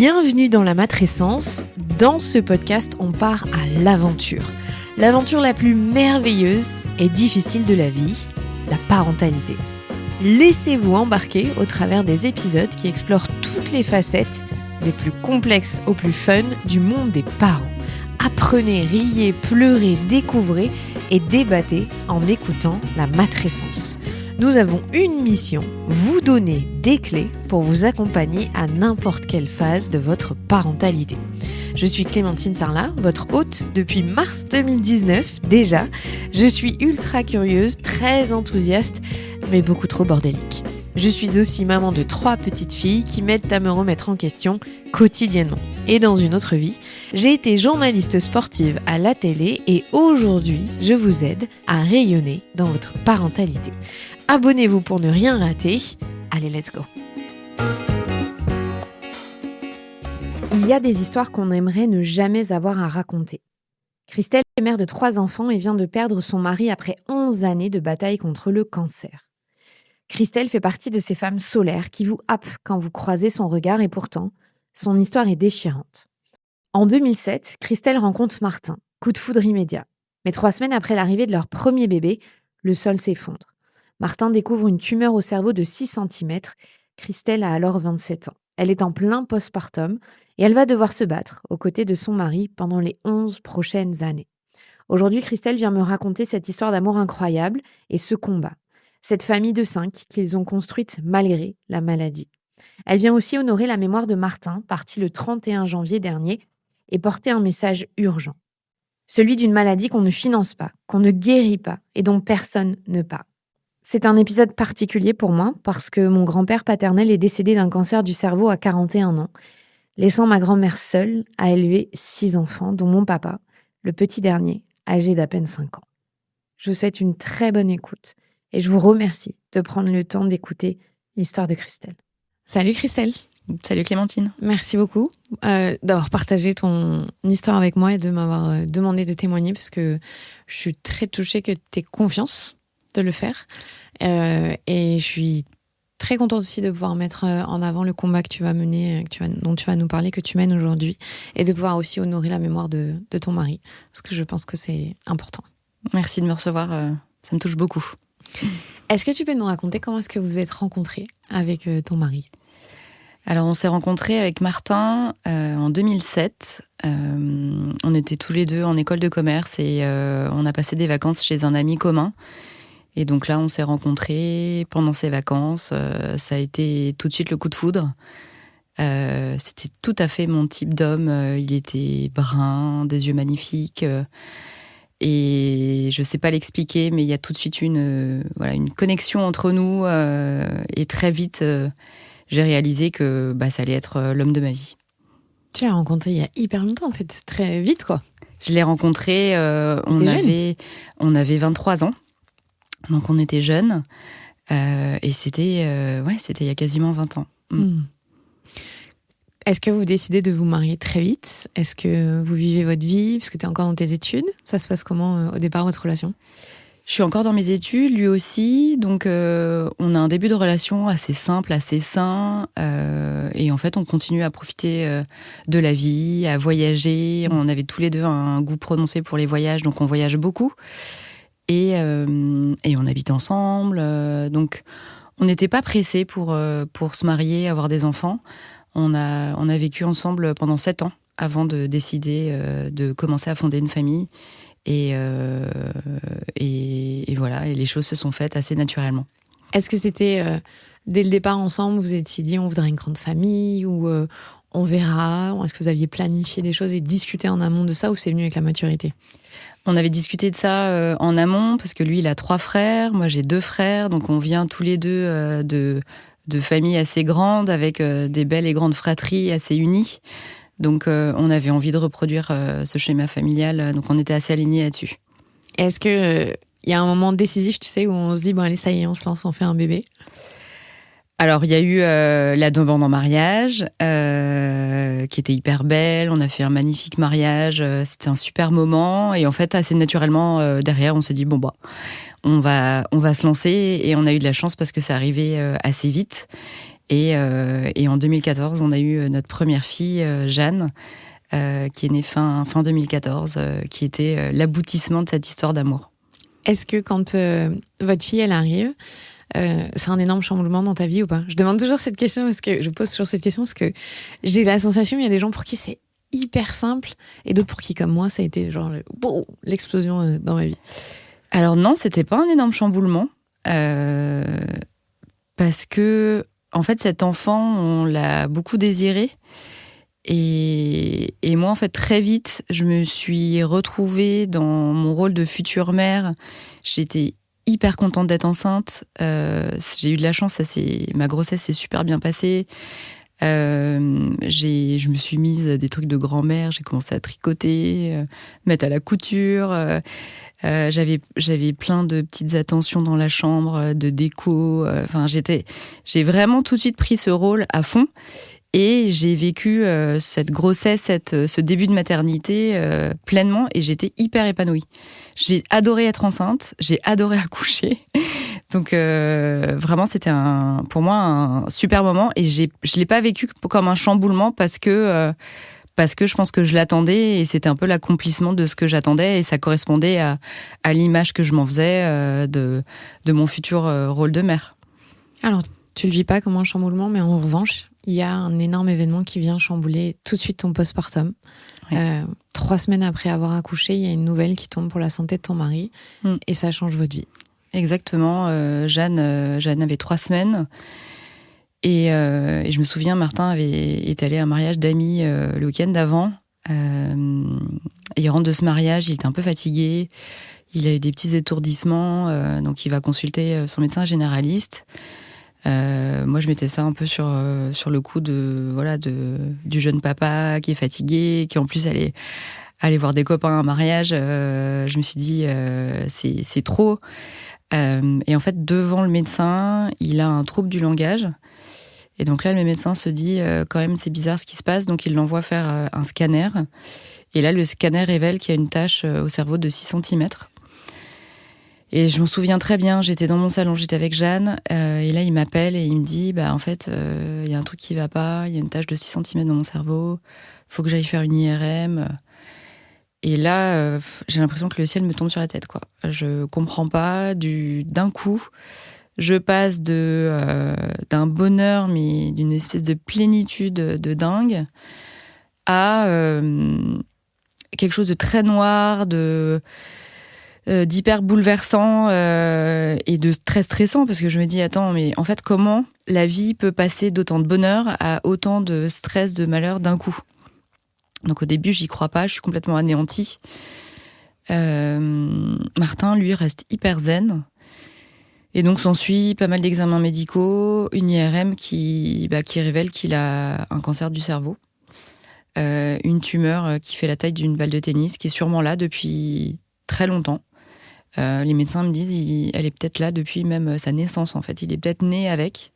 Bienvenue dans la matrescence. Dans ce podcast, on part à l'aventure. L'aventure la plus merveilleuse et difficile de la vie, la parentalité. Laissez-vous embarquer au travers des épisodes qui explorent toutes les facettes, des plus complexes aux plus fun, du monde des parents. Apprenez, riez, pleurez, découvrez et débattez en écoutant la matrescence. Nous avons une mission, vous donner des clés pour vous accompagner à n'importe quelle phase de votre parentalité. Je suis Clémentine Sarlat, votre hôte depuis mars 2019 déjà. Je suis ultra curieuse, très enthousiaste, mais beaucoup trop bordélique. Je suis aussi maman de 3 petites filles qui m'aident à me remettre en question quotidiennement. Et dans une autre vie, j'ai été journaliste sportive à la télé et aujourd'hui, je vous aide à rayonner dans votre parentalité. Abonnez-vous pour ne rien rater. Allez, let's go! Il y a des histoires qu'on aimerait ne jamais avoir à raconter. Christelle est mère de 3 enfants et vient de perdre son mari après 11 années de bataille contre le cancer. Christelle fait partie de ces femmes solaires qui vous happent quand vous croisez son regard et pourtant, son histoire est déchirante. En 2007, Christelle rencontre Martin, coup de foudre immédiat. Mais 3 semaines après l'arrivée de leur premier bébé, le sol s'effondre. Martin découvre une tumeur au cerveau de 6 cm. Christelle a alors 27 ans. Elle est en plein postpartum et elle va devoir se battre aux côtés de son mari pendant les 11 prochaines années. Aujourd'hui, Christelle vient me raconter cette histoire d'amour incroyable et ce combat. Cette famille de 5 qu'ils ont construite malgré la maladie. Elle vient aussi honorer la mémoire de Martin, parti le 31 janvier dernier, et porter un message urgent. Celui d'une maladie qu'on ne finance pas, qu'on ne guérit pas et dont personne ne parle. C'est un épisode particulier pour moi parce que mon grand-père paternel est décédé d'un cancer du cerveau à 41 ans, laissant ma grand-mère seule à élever 6 enfants, dont mon papa, le petit dernier, âgé d'à peine 5 ans. Je vous souhaite une très bonne écoute et je vous remercie de prendre le temps d'écouter l'histoire de Christelle. Salut Christelle. Salut Clémentine. Merci beaucoup d'avoir partagé ton histoire avec moi et de m'avoir demandé de témoigner parce que je suis très touchée que tu aies confiance de le faire. Et je suis très contente aussi de pouvoir mettre en avant le combat que tu vas mener, dont tu vas nous parler, que tu mènes aujourd'hui, et de pouvoir aussi honorer la mémoire de ton mari, parce que je pense que c'est important. Merci de me recevoir, ça me touche beaucoup. Est-ce que tu peux nous raconter comment est-ce que vous êtes rencontrés avec ton mari ? Alors, on s'est rencontrés avec Martin en 2007. On était tous les deux en école de commerce et on a passé des vacances chez un ami commun. Et donc là, on s'est rencontrés pendant ces vacances. Ça a été tout de suite le coup de foudre. C'était tout à fait mon type d'homme. Il était brun, des yeux magnifiques. Et je ne sais pas l'expliquer, mais il y a tout de suite une connexion entre nous. Et très vite, j'ai réalisé que ça allait être l'homme de ma vie. Tu l'as rencontré il y a hyper longtemps, en fait, très vite, quoi. Je l'ai rencontré, on avait 23 ans. Donc on était jeunes et c'était il y a quasiment 20 ans. Est-ce que vous décidez de vous marier très vite ? Est-ce que vous vivez votre vie parce que tu es encore dans tes études ? Ça se passe comment au départ, votre relation ? Je suis encore dans mes études, lui aussi. Donc on a un début de relation assez simple, assez sain. Et en fait, on continue à profiter de la vie, à voyager. On avait tous les deux un goût prononcé pour les voyages, donc on voyage beaucoup. Et on habite ensemble, donc on n'était pas pressés pour se marier, avoir des enfants. On a vécu ensemble pendant 7 ans avant de décider de commencer à fonder une famille. Et voilà, et les choses se sont faites assez naturellement. Est-ce que c'était dès le départ ensemble, vous vous étiez dit on voudrait une grande famille ou on verra ? Est-ce que vous aviez planifié des choses et discuté en amont de ça ou c'est venu avec la maturité ? On avait discuté de ça en amont, parce que lui, il a 3 frères, moi j'ai 2 frères, donc on vient tous les deux de familles assez grandes, avec des belles et grandes fratries assez unies. Donc on avait envie de reproduire ce schéma familial, donc on était assez alignés là-dessus. Est-ce qu'il y a un moment décisif, tu sais, où on se dit, bon allez, ça y est, on se lance, on fait un bébé ? Alors, il y a eu la demande en mariage, qui était hyper belle. On a fait un magnifique mariage. C'était un super moment. Et en fait, assez naturellement, derrière, on s'est dit, on va se lancer. Et on a eu de la chance parce que ça arrivait assez vite. Et en 2014, on a eu notre première fille, Jeanne, qui est née fin 2014, qui était l'aboutissement de cette histoire d'amour. Est-ce que quand votre fille, elle arrive, c'est un énorme chamboulement dans ta vie ou pas? Je demande toujours cette question je pose toujours cette question parce que j'ai la sensation qu'il y a des gens pour qui c'est hyper simple et d'autres pour qui, comme moi, ça a été genre l'explosion dans ma vie. Alors non, c'était pas un énorme chamboulement parce que en fait cet enfant, on l'a beaucoup désiré et moi en fait très vite, je me suis retrouvée dans mon rôle de future mère. J'étais hyper contente d'être enceinte. J'ai eu de la chance, ma grossesse s'est super bien passée. Je me suis mise à des trucs de grand-mère, j'ai commencé à tricoter, mettre à la couture. J'avais plein de petites attentions dans la chambre, de déco. J'ai vraiment tout de suite pris ce rôle à fond. Et j'ai vécu cette grossesse, ce début de maternité pleinement et j'étais hyper épanouie. J'ai adoré être enceinte, j'ai adoré accoucher. Donc vraiment, c'était pour moi un super moment et je l'ai pas vécu comme un chamboulement parce que je pense que je l'attendais et c'était un peu l'accomplissement de ce que j'attendais et ça correspondait à l'image que je m'en faisais de mon futur rôle de mère. Alors, tu le vis pas comme un chamboulement, mais en revanche, il y a un énorme événement qui vient chambouler tout de suite ton postpartum. Oui. 3 semaines après avoir accouché, il y a une nouvelle qui tombe pour la santé de ton mari et ça change votre vie. Exactement. Jeanne avait 3 semaines et je me souviens, Martin est allé à un mariage d'amis le week-end d'avant. Il rentre de ce mariage, il était un peu fatigué, il a eu des petits étourdissements, donc il va consulter son médecin généraliste. Moi, je mettais ça un peu sur le coup du jeune papa qui est fatigué, qui en plus allait voir des copains à un mariage. Je me suis dit, c'est trop. Et en fait, devant le médecin, il a un trouble du langage. Et donc là, le médecin se dit, quand même, c'est bizarre ce qui se passe. Donc, il l'envoie faire un scanner. Et là, le scanner révèle qu'il y a une tache au cerveau de 6 cm. Et je m'en souviens très bien, j'étais dans mon salon, j'étais avec Jeanne, et là il m'appelle et il me dit, en fait, y a un truc qui va pas, il y a une tache de 6 cm dans mon cerveau, faut que j'aille faire une IRM. Et là, j'ai l'impression que le ciel me tombe sur la tête, quoi. Je comprends pas, d'un coup, je passe d'un bonheur, mais d'une espèce de plénitude de dingue, à quelque chose de très noir, d'hyper bouleversant et de très stressant parce que je me dis attends mais en fait comment la vie peut passer d'autant de bonheur à autant de stress, de malheur d'un coup. Donc au début j'y crois pas, je suis complètement anéantie. Martin lui reste hyper zen et donc s'ensuit pas mal d'examens médicaux, une IRM qui révèle qu'il a un cancer du cerveau, une tumeur qui fait la taille d'une balle de tennis qui est sûrement là depuis très longtemps. Les médecins me disent elle est peut-être là depuis même sa naissance en fait. Il est peut-être né avec.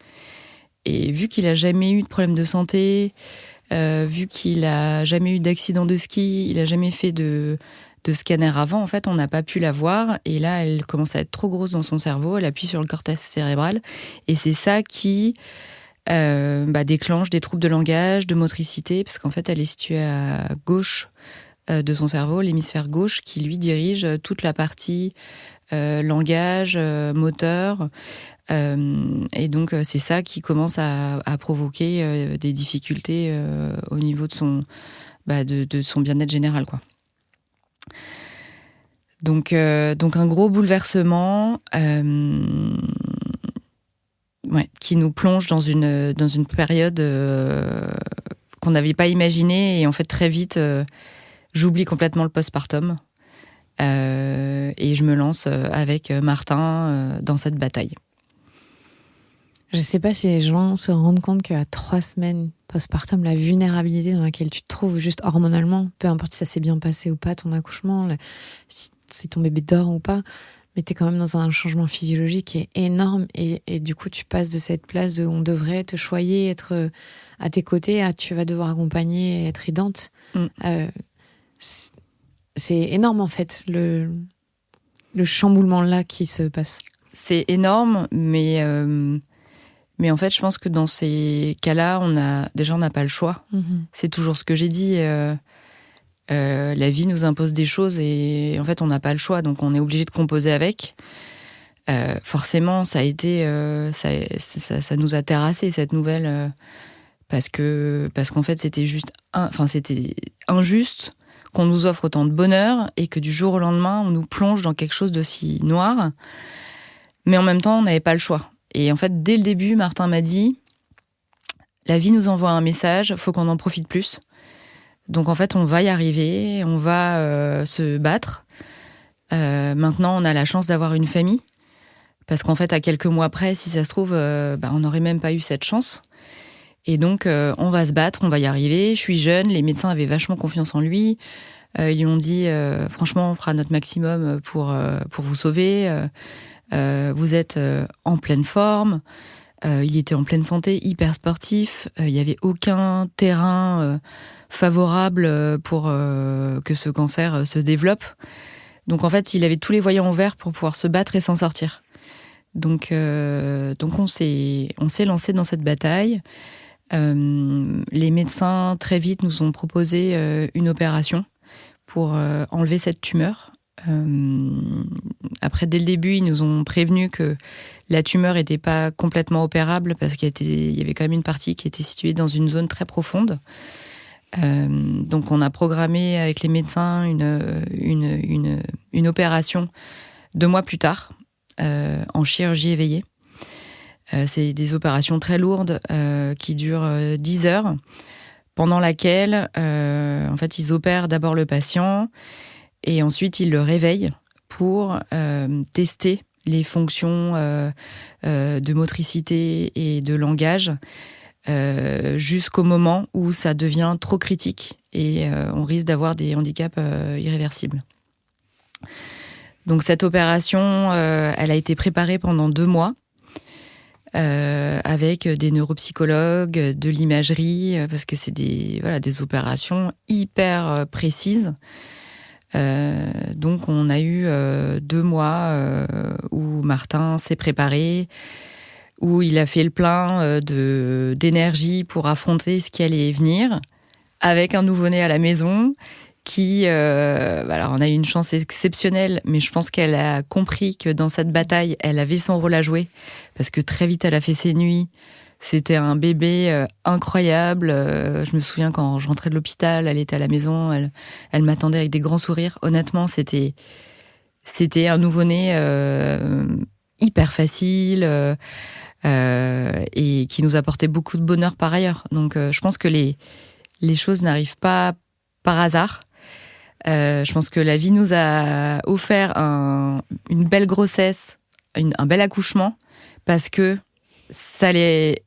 Et vu qu'il a jamais eu de problème de santé, vu qu'il a jamais eu d'accident de ski, il a jamais fait de scanner avant, en fait, on n'a pas pu la voir. Et là, elle commence à être trop grosse dans son cerveau. Elle appuie sur le cortex cérébral. Et c'est ça qui déclenche des troubles de langage, de motricité, parce qu'en fait, elle est située à gauche de son cerveau, l'hémisphère gauche, qui lui dirige toute la partie langage, moteur. Et donc, c'est ça qui commence à provoquer des difficultés au niveau de son bien-être général, quoi. Donc un gros bouleversement qui nous plonge dans une période qu'on n'avait pas imaginée. Et en fait, très vite, j'oublie complètement le postpartum et je me lance avec Martin dans cette bataille. Je sais pas si les gens se rendent compte qu'à 3 semaines postpartum, la vulnérabilité dans laquelle tu te trouves juste hormonalement, peu importe si ça s'est bien passé ou pas, ton accouchement, si ton bébé dort ou pas, mais t'es quand même dans un changement physiologique qui est énorme et du coup tu passes de cette place de on devrait te choyer, être à tes côtés, à tu vas devoir accompagner et être aidante. C'est énorme en fait le chamboulement là qui se passe. C'est énorme, mais Mais en fait, je pense que dans ces cas-là, on n'a pas le choix. C'est toujours ce que j'ai dit. La vie nous impose des choses et en fait, on n'a pas le choix. Donc, on est obligé de composer avec. Forcément, ça a été, ça nous a terrassé cette nouvelle parce qu'en fait, c'était c'était injuste qu'on nous offre autant de bonheur et que du jour au lendemain, on nous plonge dans quelque chose d'aussi noir. Mais en même temps, on n'avait pas le choix. Et en fait, dès le début, Martin m'a dit, la vie nous envoie un message, faut qu'on en profite plus. Donc en fait, on va y arriver, on va se battre. Maintenant, on a la chance d'avoir une famille. Parce qu'en fait, à quelques mois près, si ça se trouve, on n'aurait même pas eu cette chance. Et donc, on va se battre, on va y arriver. Je suis jeune, les médecins avaient vachement confiance en lui. Ils lui ont dit, franchement, on fera notre maximum pour vous sauver. Vous êtes en pleine forme. Il était en pleine santé, hyper sportif. Il n'y avait aucun terrain favorable pour que ce cancer se développe. Donc, en fait, il avait tous les voyants ouverts pour pouvoir se battre et s'en sortir. Donc on s'est lancé dans cette bataille. Les médecins très vite nous ont proposé une opération pour enlever cette tumeur. Après, dès le début, ils nous ont prévenu que la tumeur n'était pas complètement opérable parce qu'il y avait quand même une partie qui était située dans une zone très profonde. Donc on a programmé avec les médecins une opération 2 mois plus tard. En chirurgie éveillée. C'est des opérations très lourdes qui durent 10 heures, pendant laquelle en fait, ils opèrent d'abord le patient et ensuite ils le réveillent pour tester les fonctions de motricité et de langage jusqu'au moment où ça devient trop critique et on risque d'avoir des handicaps irréversibles. Donc cette opération, elle a été préparée pendant 2 mois avec des neuropsychologues, de l'imagerie, parce que c'est des opérations hyper précises. Donc on a eu 2 mois où Martin s'est préparé, où il a fait le plein d'énergie pour affronter ce qui allait venir, avec un nouveau-né à la maison. Alors on a eu une chance exceptionnelle, mais je pense qu'elle a compris que dans cette bataille, elle avait son rôle à jouer, parce que très vite, elle a fait ses nuits. C'était un bébé incroyable. Je me souviens quand je rentrais de l'hôpital, elle était à la maison, elle m'attendait avec des grands sourires. Honnêtement, c'était un nouveau-né hyper facile et qui nous apportait beaucoup de bonheur par ailleurs. Donc je pense que les choses n'arrivent pas par hasard. Je pense que la vie nous a offert une belle grossesse, un bel accouchement, parce que c'était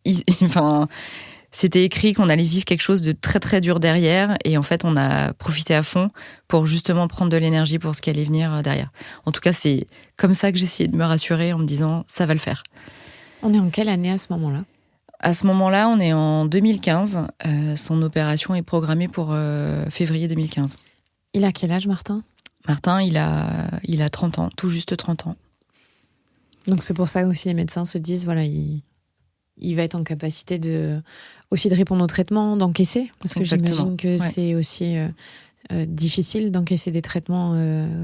écrit qu'on allait vivre quelque chose de très très dur derrière, et en fait on a profité à fond pour justement prendre de l'énergie pour ce qui allait venir derrière. En tout cas, c'est comme ça que j'essayais de me rassurer en me disant ça va le faire. On est en quelle année à ce moment-là ? À ce moment-là, on est en 2015. Son opération est programmée pour février 2015. Il a quel âge, Martin ? Martin, il a 30 ans, tout juste 30 ans. Donc c'est pour ça aussi les médecins se disent, voilà, il va être en capacité aussi de répondre au traitement, d'encaisser. Parce que j'imagine que c'est aussi difficile d'encaisser des traitements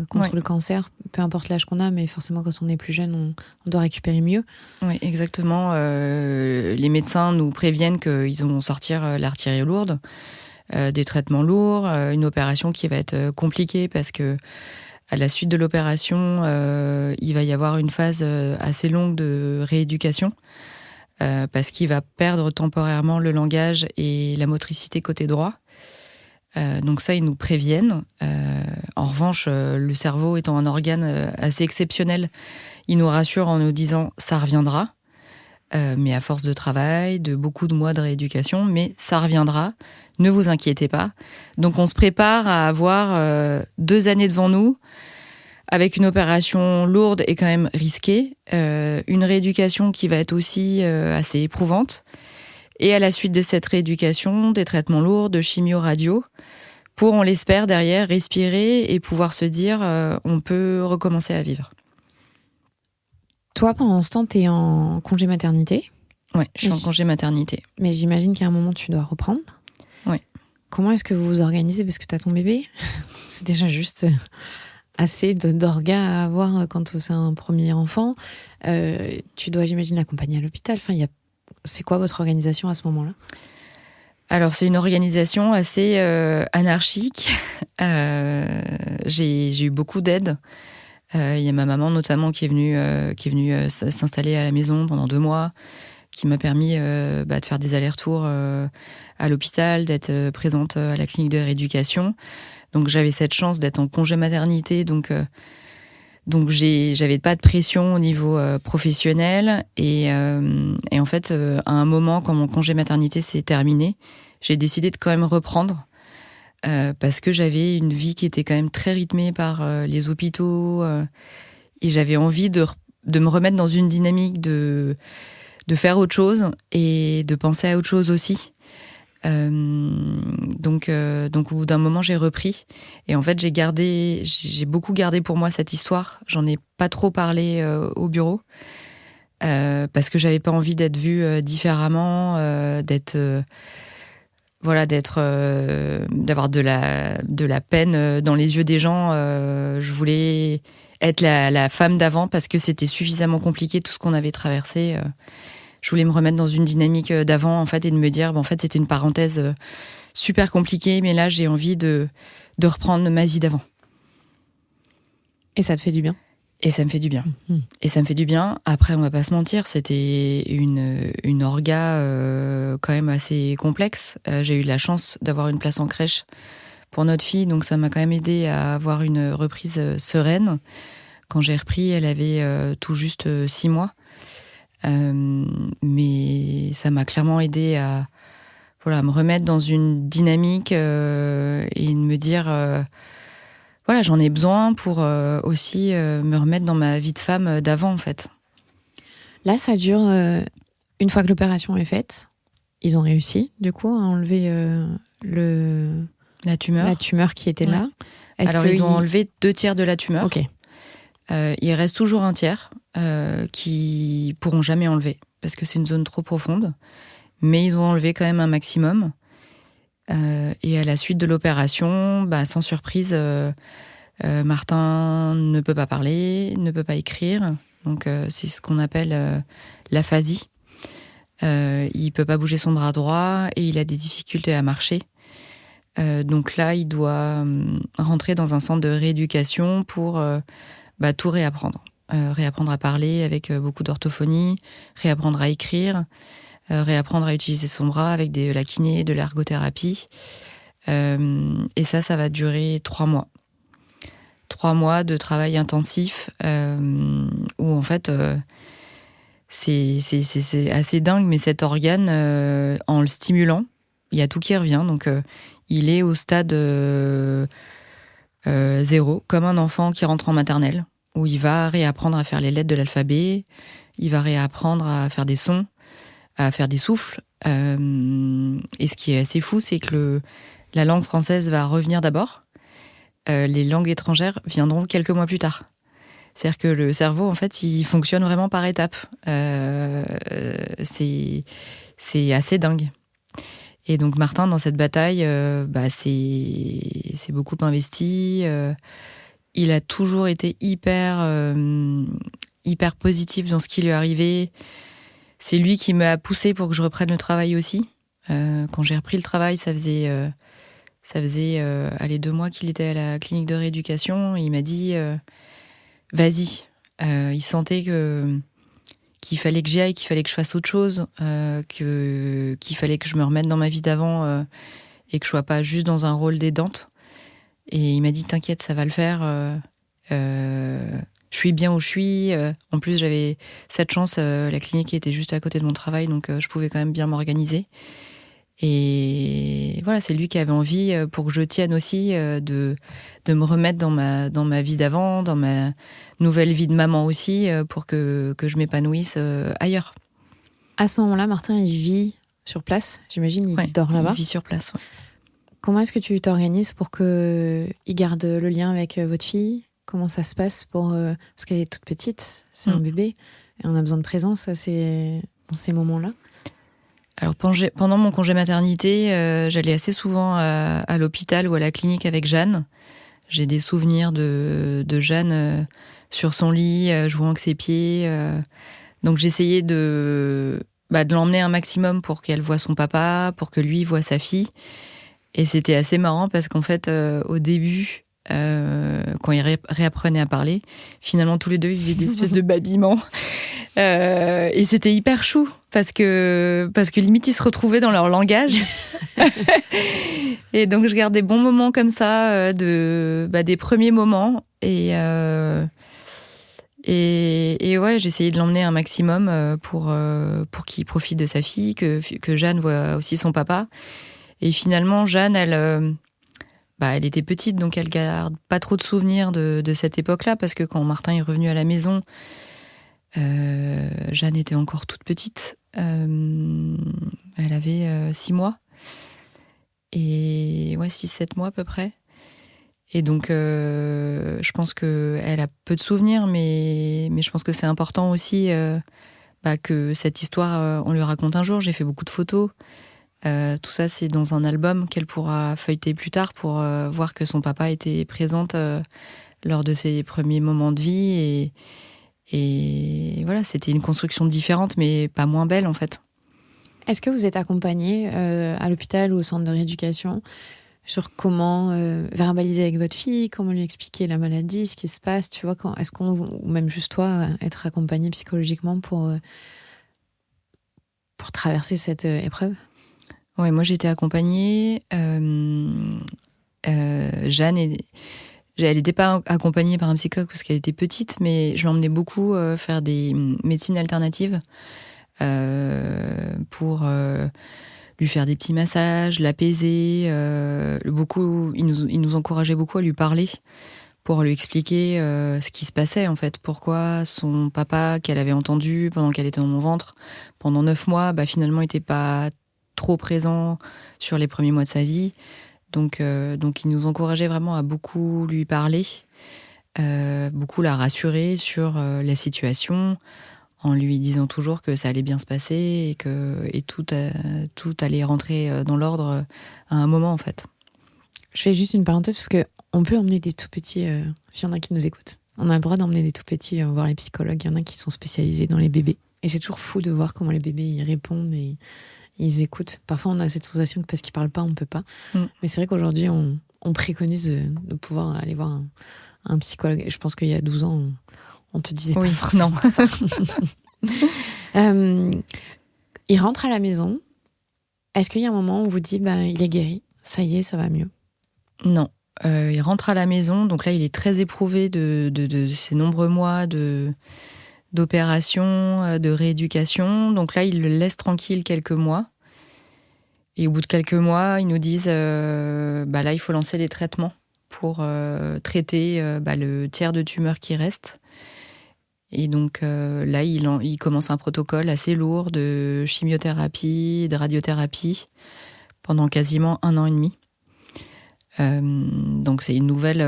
contre le cancer, peu importe l'âge qu'on a, mais forcément quand on est plus jeune, on doit récupérer mieux. Oui, exactement. Les médecins nous préviennent qu'ils vont sortir l'artillerie lourde, des traitements lourds, une opération qui va être compliquée parce que à la suite de l'opération, il va y avoir une phase assez longue de rééducation parce qu'il va perdre temporairement le langage et la motricité côté droit. Donc ça, ils nous préviennent. En revanche, le cerveau étant un organe assez exceptionnel, ils nous rassurent en nous disant « ça reviendra ». Mais à force de travail, de beaucoup de mois de rééducation, mais ça reviendra, ne vous inquiétez pas. Donc on se prépare à avoir 2 années devant nous, avec une opération lourde et quand même risquée, une rééducation qui va être aussi assez éprouvante, et à la suite de cette rééducation, des traitements lourds, de chimio-radio, pour, on l'espère, derrière, respirer et pouvoir se dire on peut recommencer à vivre. Toi, pendant ce temps, t'es en congé maternité. Ouais, je suis en congé maternité. Mais j'imagine qu'à un moment, tu dois reprendre. Ouais. Comment est-ce que vous vous organisez parce que tu as ton bébé? C'est déjà juste assez d'orgas à avoir quand c'est un premier enfant. Tu dois, j'imagine, l'accompagner à l'hôpital. Enfin, c'est quoi votre organisation à ce moment-là? Alors, c'est une organisation assez anarchique. J'ai eu beaucoup d'aide. Il y a ma maman notamment qui est venue s'installer à la maison pendant 2 mois, qui m'a permis de faire des allers-retours à l'hôpital, d'être présente à la clinique de rééducation. Donc j'avais cette chance d'être en congé maternité, donc j'avais pas de pression au niveau professionnel. Et en fait, à un moment, quand mon congé maternité s'est terminé, j'ai décidé de quand même reprendre. Parce que j'avais une vie qui était quand même très rythmée par les hôpitaux, et j'avais envie de me remettre dans une dynamique de faire autre chose et de penser à autre chose aussi. Donc au bout d'un moment, j'ai repris. Et en fait, j'ai beaucoup gardé pour moi cette histoire. J'en ai pas trop parlé au bureau. Parce que j'avais pas envie d'être vue différemment, d'avoir de la peine dans les yeux des gens. Je voulais être la femme d'avant parce que c'était suffisamment compliqué tout ce qu'on avait traversé. Je voulais me remettre dans une dynamique d'avant en fait et de me dire en fait c'était une parenthèse super compliquée, mais là j'ai envie de reprendre ma vie d'avant. Et ça te fait du bien? Et ça me fait du bien. Et ça me fait du bien. Après, on va pas se mentir, c'était une orga quand même assez complexe. J'ai eu la chance d'avoir une place en crèche pour notre fille, donc ça m'a quand même aidé à avoir une reprise sereine. Quand j'ai repris, elle avait tout juste 6 mois. Mais ça m'a clairement aidé à me remettre dans une dynamique et de me dire... j'en ai besoin pour aussi me remettre dans ma vie de femme d'avant, en fait. Là, ça dure une fois que l'opération est faite. Ils ont réussi, du coup, à enlever la tumeur qui était là. Alors, ils ont enlevé 2 tiers de la tumeur. Ok. Il reste toujours 1 tiers qui pourront jamais enlever parce que c'est une zone trop profonde. Mais ils ont enlevé quand même un maximum. Et à la suite de l'opération, sans surprise, Martin ne peut pas parler, ne peut pas écrire. Donc c'est ce qu'on appelle l'aphasie. Il peut pas bouger son bras droit et il a des difficultés à marcher. Donc là, il doit rentrer dans un centre de rééducation pour tout réapprendre. Réapprendre à parler avec beaucoup d'orthophonie, réapprendre à écrire, réapprendre à utiliser son bras avec de la kiné, de l'ergothérapie. Et ça va durer 3 mois. 3 mois de travail intensif où en fait c'est assez dingue, mais cet organe, en le stimulant, il y a tout qui revient. Donc il est au stade 0, comme un enfant qui rentre en maternelle, où il va réapprendre à faire les lettres de l'alphabet, il va réapprendre à faire des sons, à faire des souffles. Et ce qui est assez fou, c'est que la langue française va revenir d'abord. Les langues étrangères viendront quelques mois plus tard. C'est-à-dire que le cerveau, en fait, il fonctionne vraiment par étapes. C'est assez dingue. Et donc Martin, dans cette bataille, c'est beaucoup investi. Il a toujours été hyper positif dans ce qui lui est arrivé. C'est lui qui m'a poussé pour que je reprenne le travail aussi. Quand j'ai repris le travail, ça faisait 2 mois qu'il était à la clinique de rééducation. Et il m'a dit vas-y. Il sentait qu'il fallait que j'y aille, qu'il fallait que je fasse autre chose, qu'il fallait que je me remette dans ma vie d'avant et que je sois pas juste dans un rôle d'aidante. Et il m'a dit t'inquiète, ça va le faire. Je suis bien où je suis. En plus, j'avais cette chance, la clinique était juste à côté de mon travail, donc je pouvais quand même bien m'organiser. Et voilà, c'est lui qui avait envie, pour que je tienne aussi, de me remettre dans ma vie d'avant, dans ma nouvelle vie de maman aussi, pour que je m'épanouisse ailleurs. À ce moment-là, Martin, il vit sur place, j'imagine, il dort là-bas. Il vit sur place, ouais. Comment est-ce que tu t'organises pour qu'il garde le lien avec votre fille ? Comment ça se passe parce qu'elle est toute petite, c'est un bébé, et on a besoin de présence assez dans ces moments-là? Alors pendant mon congé maternité, j'allais assez souvent à l'hôpital ou à la clinique avec Jeanne. J'ai des souvenirs de Jeanne sur son lit, jouant avec ses pieds. Donc j'essayais de l'emmener un maximum pour qu'elle voie son papa, pour que lui voie sa fille. Et c'était assez marrant parce qu'en fait, au début, quand ils réapprenaient à parler, finalement tous les deux ils faisaient des espèces de babillements. Et c'était hyper chou parce que limite ils se retrouvaient dans leur langage. Et donc je garde des bons moments comme ça des premiers moments et ouais, j'essayais de l'emmener un maximum pour qu'il profite de sa fille, que Jeanne voit aussi son papa. Et finalement Jeanne elle était petite, donc elle garde pas trop de souvenirs de cette époque-là, parce que quand Martin est revenu à la maison, Jeanne était encore toute petite. Elle avait 6 mois. Et ouais, 6-7 mois à peu près. Et donc, je pense qu'elle a peu de souvenirs, mais je pense que c'est important aussi que cette histoire, on lui raconte un jour. J'ai fait beaucoup de photos. Tout ça, c'est dans un album qu'elle pourra feuilleter plus tard pour voir que son papa était présente lors de ses premiers moments de vie. Et voilà, c'était une construction différente, mais pas moins belle en fait. Est-ce que vous êtes accompagnée à l'hôpital ou au centre de rééducation sur comment verbaliser avec votre fille, comment lui expliquer la maladie, ce qui se passe, tu vois, ou même juste toi, être accompagnée psychologiquement pour traverser cette épreuve? Ouais, moi j'ai été accompagnée. Jeanne, elle n'était pas accompagnée par un psychologue parce qu'elle était petite, mais je l'emmenais beaucoup faire des médecines alternatives pour lui faire des petits massages, l'apaiser. Il nous encourageait beaucoup à lui parler pour lui expliquer ce qui se passait en fait. Pourquoi son papa, qu'elle avait entendu pendant qu'elle était dans mon ventre, pendant 9 mois, finalement n'était pas trop présent sur les premiers mois de sa vie. Donc il nous encourageait vraiment à beaucoup lui parler, beaucoup la rassurer sur la situation, en lui disant toujours que ça allait bien se passer et tout allait rentrer dans l'ordre à un moment en fait. Je fais juste une parenthèse parce qu'on peut emmener des tout petits, s'il y en a qui nous écoutent. On a le droit d'emmener des tout petits voir les psychologues. Il y en a qui sont spécialisés dans les bébés. Et c'est toujours fou de voir comment les bébés y répondent et ils écoutent. Parfois, on a cette sensation que parce qu'ils parlent pas, on peut pas. Mais c'est vrai qu'aujourd'hui, on préconise de pouvoir aller voir un psychologue. Et je pense qu'il y a 12 ans, on te disait pas forcément ça. Il rentre à la maison. Est-ce qu'il y a un moment où on vous dit il est guéri, ça y est, ça va mieux? Non. Il rentre à la maison. Donc là, il est très éprouvé de ces nombreux mois d'opération, de rééducation. Donc là, ils le laissent tranquille quelques mois. Et au bout de quelques mois, ils nous disent là, il faut lancer les traitements pour traiter le tiers de tumeur qui reste. Et donc là, il commence un protocole assez lourd de chimiothérapie, de radiothérapie pendant quasiment 1 an et demi. Donc c'est une nouvelle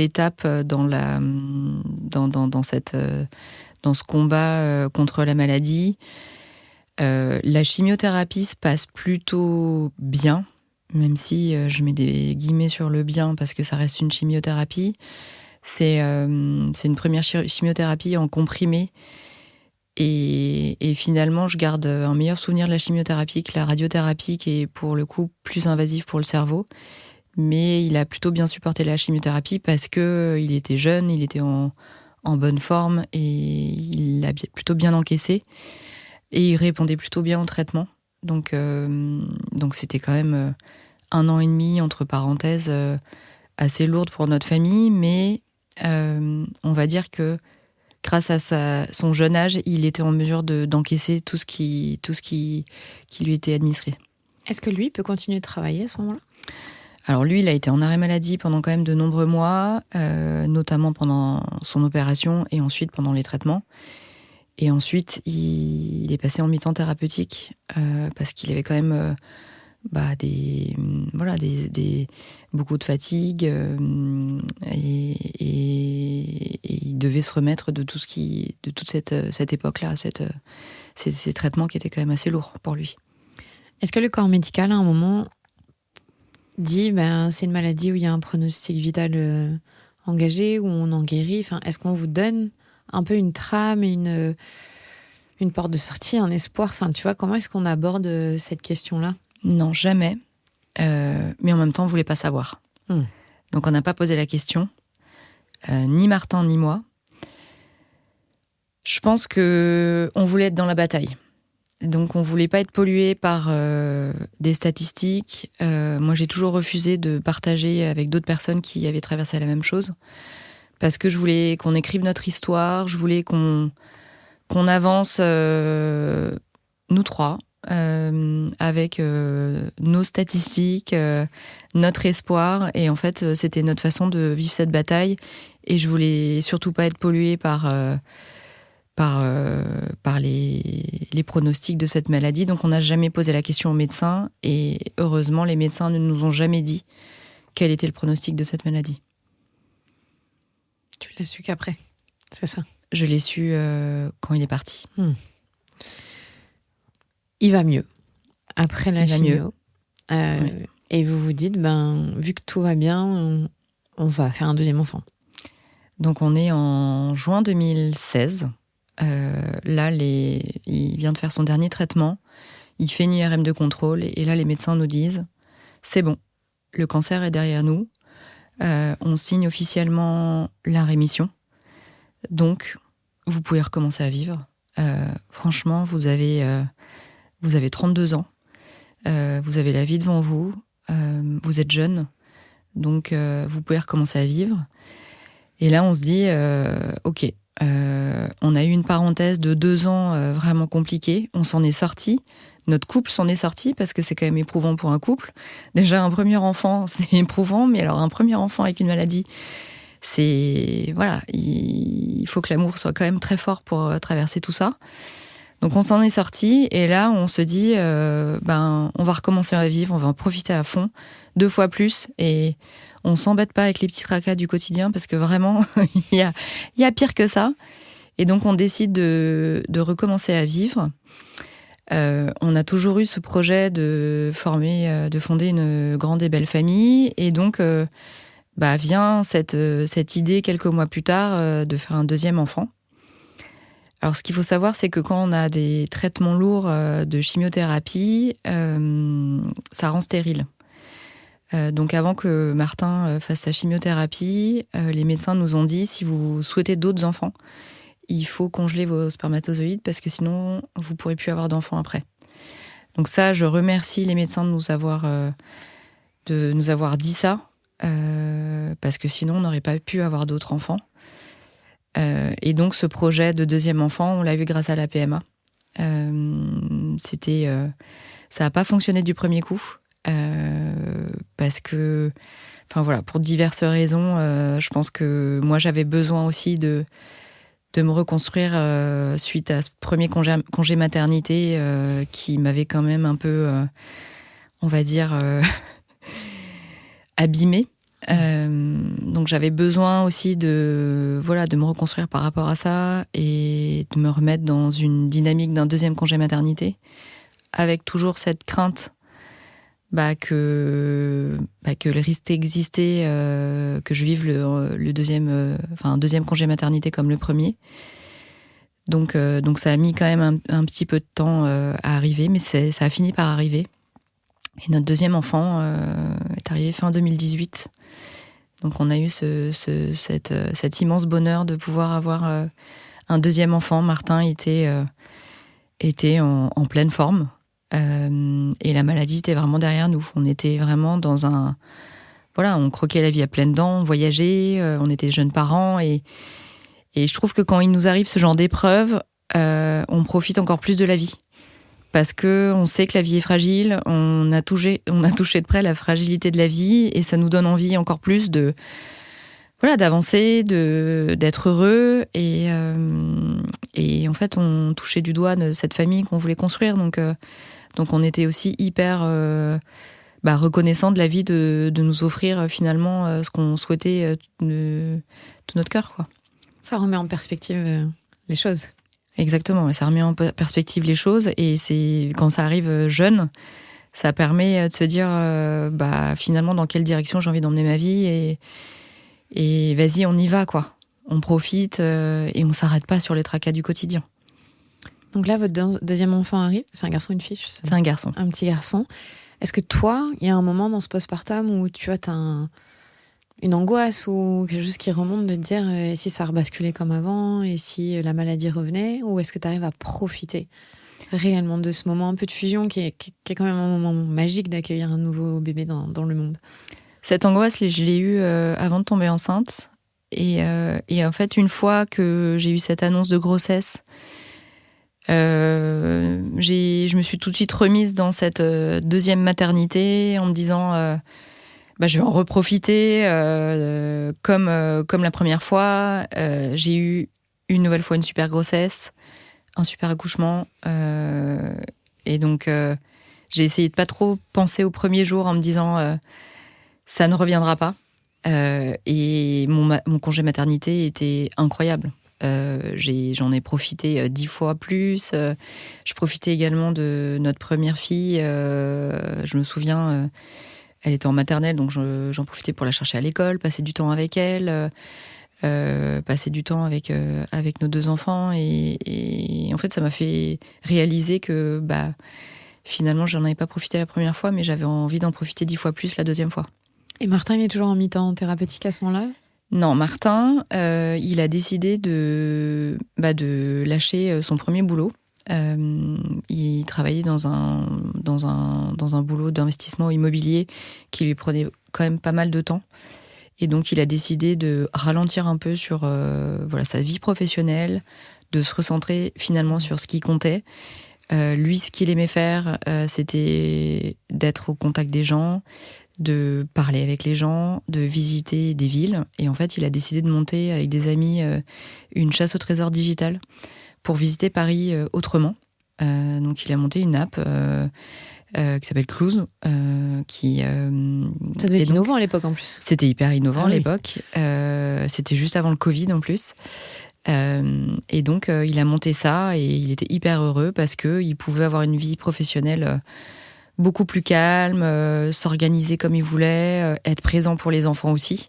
étape dans ce combat contre la maladie. La chimiothérapie se passe plutôt bien, même si je mets des guillemets sur le bien parce que ça reste une chimiothérapie. C'est une première chimiothérapie en comprimé. Et finalement, je garde un meilleur souvenir de la chimiothérapie que la radiothérapie, qui est pour le coup plus invasive pour le cerveau. Mais il a plutôt bien supporté la chimiothérapie parce qu'il était jeune, il était en bonne forme et il l'a plutôt bien encaissé. Et il répondait plutôt bien au traitement. Donc c'était quand même 1 an et demi, entre parenthèses, assez lourde pour notre famille. Mais on va dire que grâce à son jeune âge, il était en mesure d'encaisser tout ce qui lui était administré. Est-ce que lui peut continuer de travailler à ce moment-là? Alors lui, il a été en arrêt maladie pendant quand même de nombreux mois, notamment pendant son opération et ensuite pendant les traitements. Et ensuite, il est passé en mi-temps thérapeutique parce qu'il avait quand même beaucoup de fatigue et il devait se remettre de toute cette époque-là, ces traitements qui étaient quand même assez lourds pour lui. Est-ce que le corps médical, à un moment, dit c'est une maladie où il y a un pronostic vital engagé, où on en guérit? Enfin, est-ce qu'on vous donne un peu une trame et une porte de sortie, un espoir? Enfin, tu vois, comment est-ce qu'on aborde cette question-là? Non, jamais. Mais en même temps, on ne voulait pas savoir. Donc, on n'a pas posé la question, ni Martin ni moi. Je pense qu'on voulait être dans la bataille. Donc, on ne voulait pas être pollué par des statistiques. Moi, j'ai toujours refusé de partager avec d'autres personnes qui avaient traversé la même chose. Parce que je voulais qu'on écrive notre histoire. Je voulais qu'on avance, nous trois, avec nos statistiques, notre espoir. Et en fait, c'était notre façon de vivre cette bataille. Et je voulais surtout pas être polluée par les pronostics de cette maladie. Donc on n'a jamais posé la question aux médecins et heureusement les médecins ne nous ont jamais dit quel était le pronostic de cette maladie. Tu l'as su qu'après, c'est ça? Je l'ai su quand il est parti. Il va mieux après la chimio. Oui. Et vous vous dites, vu que tout va bien, on va faire un deuxième enfant. Donc on est en juin 2016. Là, il vient de faire son dernier traitement. Il fait une IRM de contrôle. Et là, les médecins nous disent, c'est bon, le cancer est derrière nous. On signe officiellement la rémission. Donc, vous pouvez recommencer à vivre. Franchement, vous avez 32 ans. Vous avez la vie devant vous. Vous êtes jeune. Donc, vous pouvez recommencer à vivre. Et là, on se dit, OK, on a eu une parenthèse de 2 ans vraiment compliquée. On s'en est sorti. Notre couple s'en est sorti parce que c'est quand même éprouvant pour un couple. Déjà, un premier enfant, c'est éprouvant. Mais alors, un premier enfant avec une maladie, c'est... Voilà, il faut que l'amour soit quand même très fort pour traverser tout ça. Donc, on s'en est sorti. Et là, on se dit, on va recommencer à vivre. On va en profiter à fond. 2 fois plus. Et on s'embête pas avec les petits tracas du quotidien parce que vraiment, il y a pire que ça. Et donc, on décide de recommencer à vivre. On a toujours eu ce projet de fonder une grande et belle famille. Et donc, vient cette idée, quelques mois plus tard, de faire un deuxième enfant. Alors, ce qu'il faut savoir, c'est que quand on a des traitements lourds de chimiothérapie, ça rend stérile. Donc avant que Martin fasse sa chimiothérapie, les médecins nous ont dit, si vous souhaitez d'autres enfants, il faut congeler vos spermatozoïdes parce que sinon, vous ne pourrez plus avoir d'enfants après. Donc ça, je remercie les médecins de nous avoir dit ça, parce que sinon, on n'aurait pas pu avoir d'autres enfants. Et donc, ce projet de deuxième enfant, on l'a vu grâce à la PMA. Ça n'a pas fonctionné du premier coup. Parce que, pour diverses raisons, je pense que moi j'avais besoin aussi de me reconstruire suite à ce premier congé maternité qui m'avait quand même un peu, on va dire, abîmée. Donc j'avais besoin aussi de me reconstruire par rapport à ça et de me remettre dans une dynamique d'un deuxième congé maternité avec toujours cette crainte que le risque existait, que je vive le deuxième, un deuxième congé maternité comme le premier. Donc ça a mis quand même un petit peu de temps à arriver, mais ça a fini par arriver. Et notre deuxième enfant est arrivé fin 2018. Donc on a eu cet immense bonheur de pouvoir avoir un deuxième enfant. Martin était en pleine forme. Et la maladie était vraiment derrière nous. On était vraiment dans on croquait la vie à pleines dents, on voyageait, on était jeunes parents et je trouve que quand il nous arrive ce genre d'épreuve, on profite encore plus de la vie. Parce que on sait que la vie est fragile, on a touché de près la fragilité de la vie et ça nous donne envie encore plus d'avancer, d'être heureux et en fait on touchait du doigt de cette famille qu'on voulait construire. Donc Donc on était aussi hyper reconnaissant de la vie de nous offrir finalement ce qu'on souhaitait de tout notre cœur, quoi. Ça remet en perspective les choses. Exactement, ça remet en perspective les choses, et c'est quand ça arrive jeune, ça permet de se dire finalement dans quelle direction j'ai envie d'emmener ma vie, et vas-y, on y va, quoi. On profite et on s'arrête pas sur les tracas du quotidien. Donc là, votre deuxième enfant arrive. C'est un garçon ou une fille, je sais. C'est un garçon. Un petit garçon. Est-ce que toi, il y a un moment dans ce postpartum où tu vois, t'as une angoisse ou quelque chose qui remonte de te dire et si ça rebasculait comme avant, et si la maladie revenait, ou est-ce que tu arrives à profiter réellement de ce moment un peu de fusion qui est quand même un moment magique d'accueillir un nouveau bébé dans le monde? Cette angoisse, je l'ai eue avant de tomber enceinte. Et en fait, une fois que j'ai eu cette annonce de grossesse, je me suis tout de suite remise dans cette deuxième maternité en me disant je vais en reprofiter comme la première fois. J'ai eu une nouvelle fois une super grossesse, un super accouchement, et donc j'ai essayé de pas trop penser au premier jour en me disant ça ne reviendra pas. Et mon congé maternité était incroyable. J'en ai profité 10 fois plus. Je profitais également de notre première fille. Je me souviens, elle était en maternelle, donc j'en profitais pour la chercher à l'école, passer du temps avec elle, passer du temps avec nos 2 enfants. Et en fait, ça m'a fait réaliser que finalement, j'en avais pas profité la première fois, mais j'avais envie d'en profiter 10 fois plus la deuxième fois. Et Martin, il est toujours en mi-temps thérapeutique à ce moment-là ? Non, Martin, il a décidé de lâcher son premier boulot. Il travaillait dans un boulot d'investissement immobilier qui lui prenait quand même pas mal de temps. Et donc, il a décidé de ralentir un peu sur sa vie professionnelle, de se recentrer finalement sur ce qui comptait. Lui, ce qu'il aimait faire, c'était d'être au contact des gens, de parler avec les gens, de visiter des villes. Et en fait, il a décidé de monter avec des amis une chasse au trésor digital pour visiter Paris autrement. Donc, il a monté une app qui s'appelle Clues. Ça devait être innovant à l'époque en plus. C'était hyper innovant à l'époque. C'était juste avant le Covid en plus. Et donc, il a monté ça et il était hyper heureux parce qu'il pouvait avoir une vie professionnelle beaucoup plus calme, s'organiser comme il voulait, être présent pour les enfants aussi,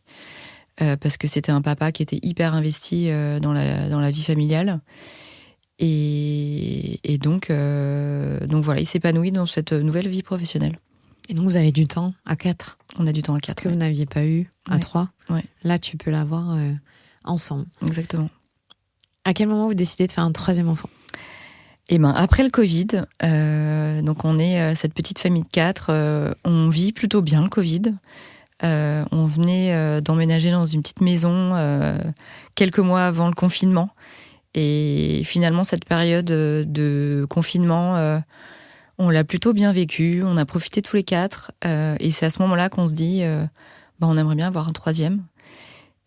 parce que c'était un papa qui était hyper investi dans la vie familiale. Et donc voilà, il s'épanouit dans cette nouvelle vie professionnelle. Et donc vous avez du temps à 4. On a du temps à 4. Ce que vous n'aviez pas eu à 3. Ouais. Là, tu peux l'avoir ensemble. Exactement. À quel moment vous décidez de faire un 3e enfant ? Et après le Covid, donc on est cette petite famille de 4, on vit plutôt bien le Covid. On venait d'emménager dans une petite maison quelques mois avant le confinement. Et finalement, cette période de confinement, on l'a plutôt bien vécue. On a profité tous les 4. Et c'est à ce moment-là qu'on se dit, on aimerait bien avoir un 3e.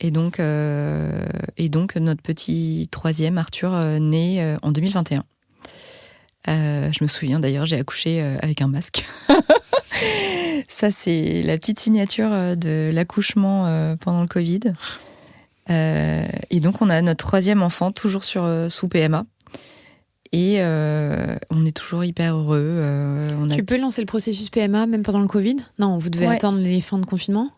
Et donc notre petit 3e, Arthur, naît en 2021. Je me souviens d'ailleurs, j'ai accouché avec un masque. Ça, c'est la petite signature de l'accouchement pendant le Covid. Et donc, on a notre 3e enfant toujours sous PMA. Et on est toujours hyper heureux. Tu peux lancer le processus PMA même pendant le Covid ? Non, vous devez attendre les fins de confinement ?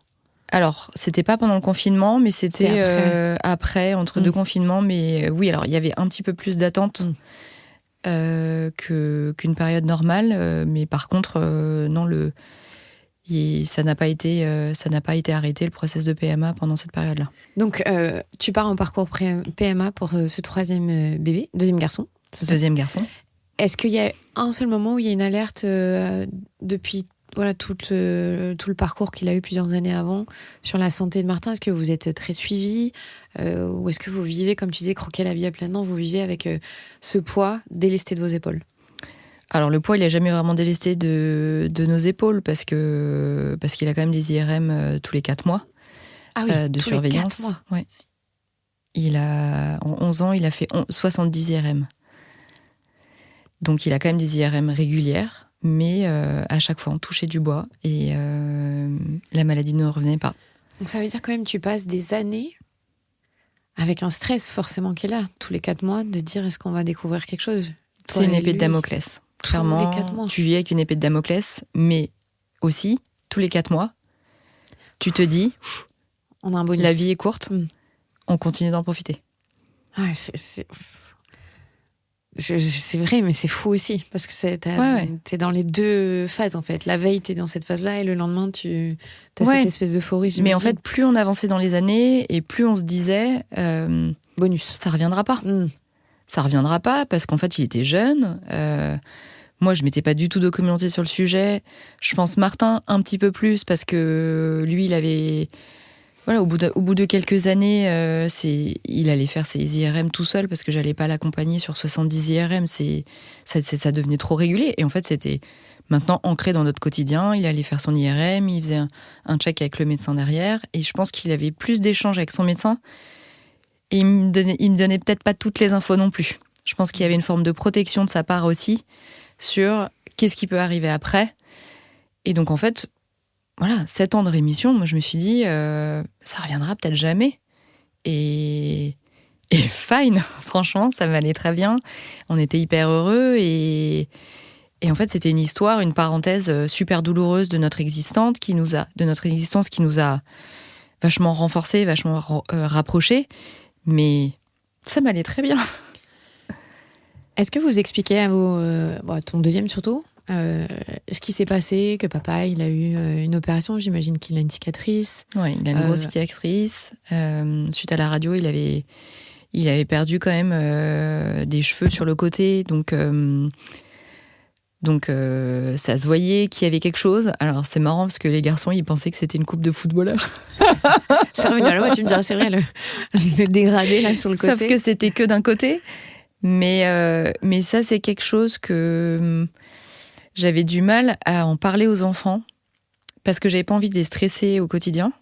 Alors, c'était pas pendant le confinement, mais c'était après, entre 2 confinements. Mais oui, alors il y avait un petit peu plus d'attente qu'une période normale. Mais par contre, non, ça n'a pas été arrêté, le process de PMA pendant cette période-là. Donc, tu pars en parcours PMA pour ce 3e bébé, 2e garçon. Deuxième garçon. Est-ce qu'il y a un seul moment où il y a une alerte depuis tout le parcours qu'il a eu plusieurs années avant sur la santé de Martin? Est-ce que vous êtes très suivi ou est-ce que vous vivez, comme tu disais, croquer la vie à pleines dents, vous vivez avec ce poids délesté de vos épaules? Alors le poids, il n'a jamais vraiment délesté de nos épaules parce qu'il a quand même des IRM tous les 4 mois de tous surveillance. Les 4 mois. Ouais. En 11 ans, il a fait 70 IRM. Donc il a quand même des IRM régulières, Mais à chaque fois, on touchait du bois et la maladie ne revenait pas. Donc ça veut dire quand même tu passes des années avec un stress forcément qui est là, tous les 4 mois, de dire est-ce qu'on va découvrir quelque chose. C'est une épée de Damoclès. Clairement, les 4 mois. tu vis avec une épée de Damoclès, mais aussi, tous les 4 mois, tu te dis, on a un bonus. La vie est courte, on continue d'en profiter. Ah, c'est vrai, mais c'est fou aussi, parce que t'es dans les deux phases, en fait. La veille, t'es dans cette phase-là, et le lendemain, t'as cette espèce d'euphorie, j'imagine. Mais en fait, plus on avançait dans les années, et plus on se disait... bonus. Ça reviendra pas. Ça reviendra pas, parce qu'en fait, il était jeune. Moi, je m'étais pas du tout documentée sur le sujet. Je pense Martin un petit peu plus, parce que lui, il avait... Voilà, au bout de quelques années, il allait faire ses IRM tout seul parce que j'allais pas l'accompagner sur 70 IRM. Ça devenait trop régulier. Et en fait, c'était maintenant ancré dans notre quotidien. Il allait faire son IRM, il faisait un check avec le médecin derrière. Et je pense qu'il avait plus d'échanges avec son médecin. Et il me donnait peut-être pas toutes les infos non plus. Je pense qu'il y avait une forme de protection de sa part aussi sur qu'est-ce qui peut arriver après. Et donc, en fait... Voilà, 7 ans de rémission, moi je me suis dit, ça reviendra peut-être jamais. Et fine, franchement, ça m'allait très bien. On était hyper heureux et en fait, c'était une histoire, une parenthèse super douloureuse de notre existence qui nous a vachement renforcés, vachement rapprochés. Mais ça m'allait très bien. Est-ce que vous expliquez à ton deuxième surtout, ce qui s'est passé, que papa il a eu une opération, j'imagine qu'il a une cicatrice. Oui, il a une grosse cicatrice. Suite à la radio, il avait perdu quand même des cheveux sur le côté, donc ça se voyait qu'il y avait quelque chose. Alors c'est marrant parce que les garçons ils pensaient que c'était une coupe de footballeur. C'est vrai, moi tu me dirais c'est vrai le dégradé là sur le côté. Sauf que c'était que d'un côté. Mais ça c'est quelque chose que j'avais du mal à en parler aux enfants parce que j'avais pas envie de les stresser au quotidien.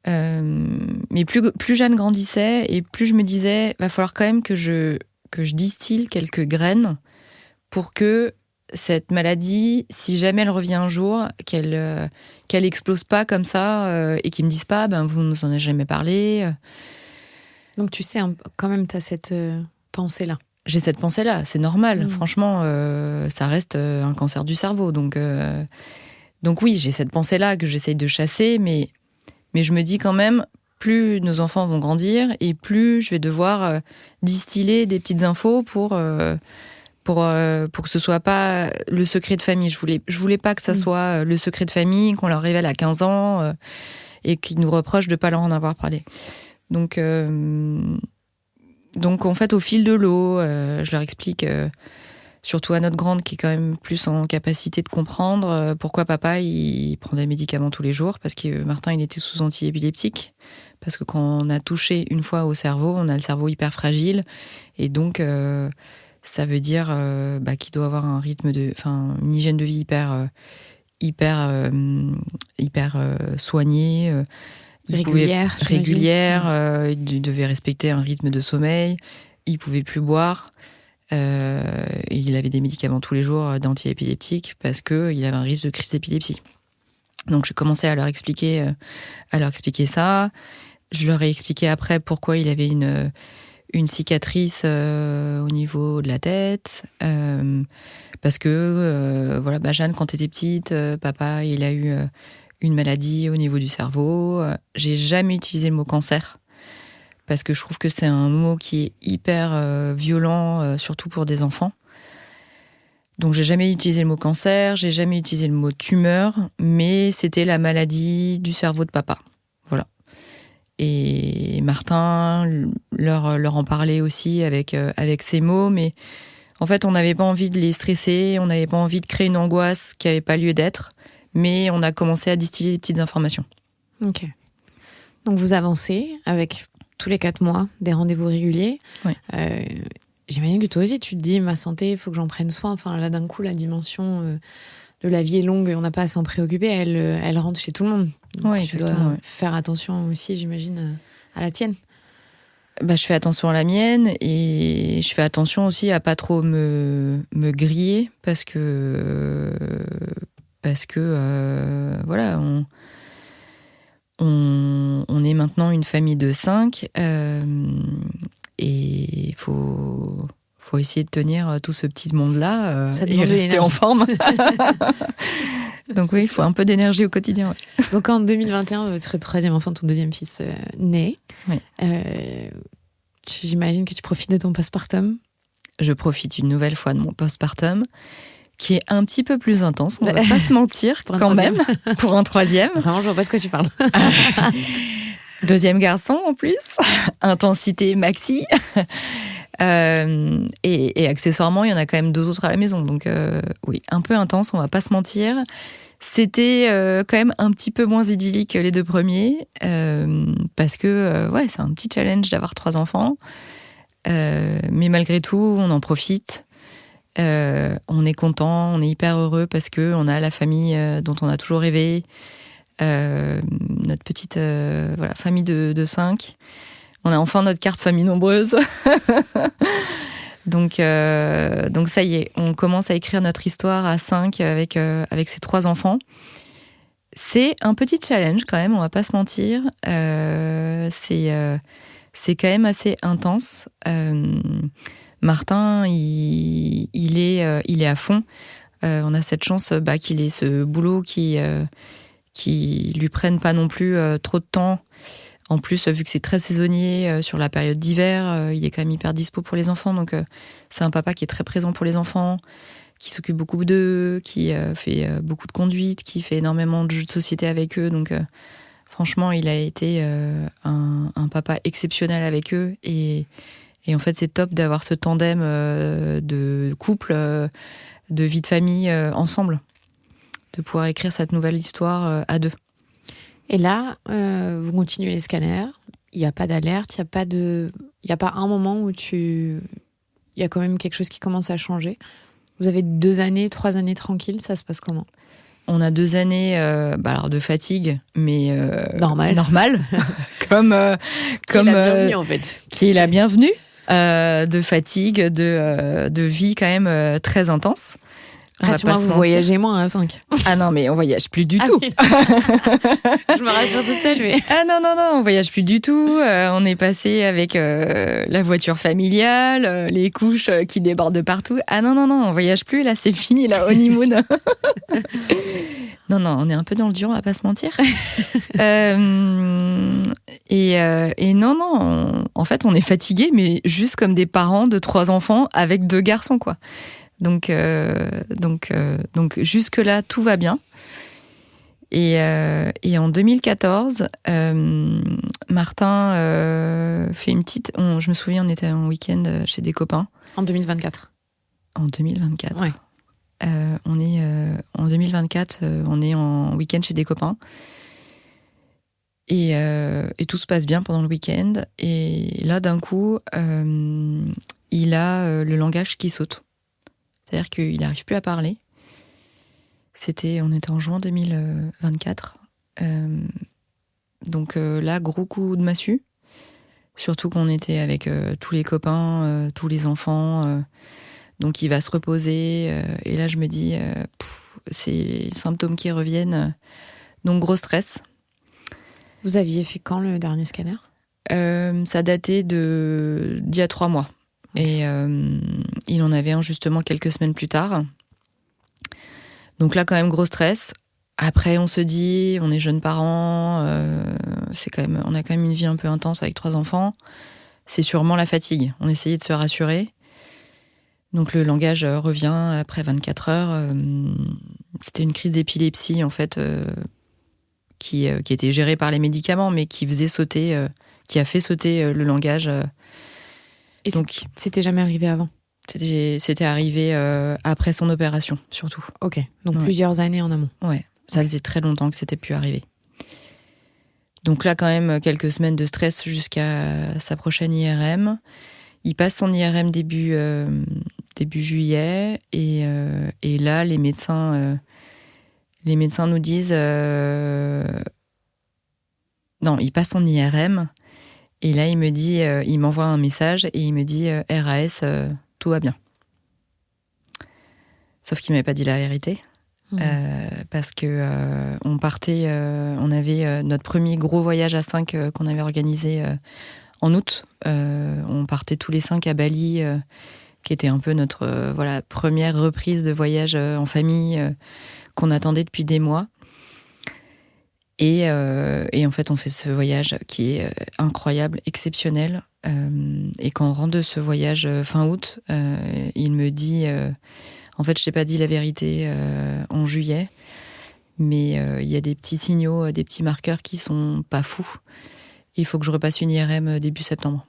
Mais plus Jeanne grandissait et plus je me disais va falloir quand même que je distille quelques graines pour que cette maladie, si jamais elle revient un jour, qu'elle explose pas comme ça et qu'ils me disent pas vous nous en avez jamais parlé. Donc tu sais quand même t'as cette pensée là. J'ai cette pensée-là, c'est normal. Franchement, ça reste un cancer du cerveau. Donc oui, j'ai cette pensée-là que j'essaye de chasser, mais je me dis quand même, plus nos enfants vont grandir et plus je vais devoir distiller des petites infos pour que ce soit pas le secret de famille. Je voulais pas que ça soit le secret de famille, qu'on leur révèle à 15 ans et qu'ils nous reprochent de pas leur en avoir parlé. Donc, en fait, au fil de l'eau, je leur explique, surtout à notre grande, qui est quand même plus en capacité de comprendre pourquoi papa, il prend des médicaments tous les jours, parce que Martin, il était sous anti-épileptique, parce que quand on a touché une fois au cerveau, on a le cerveau hyper fragile, et donc, ça veut dire qu'il doit avoir une hygiène de vie hyper soignée, régulière. Il devait respecter un rythme de sommeil, il pouvait plus boire, il avait des médicaments tous les jours d'anti-épileptiques parce qu'il avait un risque de crise d'épilepsie. Donc j'ai commencé à leur expliquer ça. Je leur ai expliqué après pourquoi il avait une cicatrice au niveau de la tête, parce que Jeanne, quand t'étais petite, papa il a eu une maladie au niveau du cerveau. J'ai jamais utilisé le mot cancer parce que je trouve que c'est un mot qui est hyper violent, surtout pour des enfants. Donc j'ai jamais utilisé le mot cancer, j'ai jamais utilisé le mot tumeur, mais c'était la maladie du cerveau de papa. Voilà. Et Martin leur en parlait aussi avec ces mots, mais en fait on n'avait pas envie de les stresser, on n'avait pas envie de créer une angoisse qui n'avait pas lieu d'être. Mais on a commencé à distiller des petites informations. Ok. Donc vous avancez avec tous les 4 mois des rendez-vous réguliers. Oui. J'imagine que toi aussi tu te dis ma santé, il faut que j'en prenne soin. Enfin là d'un coup la dimension de la vie est longue et on n'a pas à s'en préoccuper. Elle rentre chez tout le monde. Donc, oui, tu dois faire attention aussi, j'imagine, à la tienne. Je fais attention à la mienne et je fais attention aussi à pas trop me griller parce que voilà, on est maintenant une famille de 5 et il faut essayer de tenir tout ce petit monde-là et rester en forme. Donc oui, il faut un peu d'énergie au quotidien. Ouais. Donc en 2021, votre troisième enfant, ton deuxième fils, naît. Oui. J'imagine que tu profites de ton postpartum. Je profite une nouvelle fois de mon postpartum, qui est un petit peu plus intense, on va pas se mentir, quand même, pour un troisième. Vraiment, je vois pas de quoi tu parles. Deuxième garçon, en plus. Intensité maxi. Et accessoirement, il y en a quand même 2 autres à la maison. Donc oui, un peu intense, on va pas se mentir. C'était quand même un petit peu moins idyllique que les 2 premiers. Parce que, c'est un petit challenge d'avoir 3 enfants. Mais malgré tout, on en profite. On est content, on est hyper heureux parce que on a la famille dont on a toujours rêvé. Notre petite famille de 5. On a enfin notre carte famille nombreuse. Donc ça y est, on commence à écrire notre histoire à 5 avec ces 3 enfants. C'est un petit challenge quand même, on va pas se mentir. C'est quand même assez intense. Martin, il est à fond. On a cette chance qu'il ait ce boulot qui lui prenne pas non plus trop de temps. En plus, vu que c'est très saisonnier sur la période d'hiver, il est quand même hyper dispo pour les enfants. Donc, c'est un papa qui est très présent pour les enfants, qui s'occupe beaucoup d'eux, qui fait beaucoup de conduite, qui fait énormément de jeux de société avec eux. Donc, franchement, il a été un papa exceptionnel avec eux. Et en fait, c'est top d'avoir ce tandem de couple, de vie de famille ensemble, de pouvoir écrire cette nouvelle histoire à 2. Et là, vous continuez les scanners, il n'y a pas d'alerte, il n'y a pas un moment où il y a quand même quelque chose qui commence à changer. Vous avez 2 années, 3 années tranquilles, ça se passe comment ? On a 2 années alors de fatigue, mais normal. comme qui est la bienvenue en fait. Qui est la bienvenue, de fatigue, de vie quand même très intense. Rassure-moi, vous voyagez moins à 5. Ah non, mais on voyage plus du tout. Oui. Je me rassure toute seule, mais... Ah non, on voyage plus du tout. On est passé avec la voiture familiale, les couches qui débordent de partout. Ah non, on voyage plus, là, c'est fini, la honeymoon. Non, on est un peu dans le dur, on va pas se mentir. Et non, en fait, on est fatigués, mais juste comme des parents de 3 enfants avec 2 garçons, quoi. Donc jusque-là, tout va bien. Et en 2014, Martin fait une petite... je me souviens, on était en week-end chez des copains. En 2024. En 2024. Ouais. On est en 2024, on est en week-end chez des copains. Et tout se passe bien pendant le week-end. Et là, d'un coup, il a le langage qui saute. C'est-à-dire qu'il n'arrive plus à parler. On était en juin 2024. Donc là, gros coup de massue. Surtout qu'on était avec tous les copains, tous les enfants. Donc il va se reposer. Et là, je me dis, c'est les symptômes qui reviennent. Donc gros stress. Vous aviez fait quand le dernier scanner ? Ça datait d'il y a 3 mois. Et il en avait un justement quelques semaines plus tard. Donc là, quand même, gros stress. Après, on se dit, on est jeunes parents, on a quand même une vie un peu intense avec 3 enfants. C'est sûrement la fatigue. On essayait de se rassurer. Donc le langage revient après 24 heures. C'était une crise d'épilepsie, en fait, qui était gérée par les médicaments, mais qui a fait sauter le langage. Et donc, c'était jamais arrivé avant ? C'était arrivé après son opération, surtout. Ok, donc plusieurs années en amont. Ouais, ça faisait très longtemps que c'était plus arrivé. Donc là, quand même, quelques semaines de stress jusqu'à sa prochaine IRM. Il passe son IRM début juillet, et là, les médecins nous disent... Non, il passe son IRM, Et là, il me dit, il m'envoie un message et il me dit RAS, tout va bien. Sauf qu'il m'avait pas dit la vérité. Parce que on partait, on avait notre premier gros voyage à 5 qu'on avait organisé en août. On partait tous les 5 à Bali, qui était un peu notre première reprise de voyage en famille qu'on attendait depuis des mois. Et en fait, on fait ce voyage qui est incroyable, exceptionnel. Et quand on rentre de ce voyage fin août, il me dit... en fait, je t'ai pas dit la vérité en juillet, mais il y a des petits signaux, des petits marqueurs qui sont pas fous. Il faut que je repasse une IRM début septembre.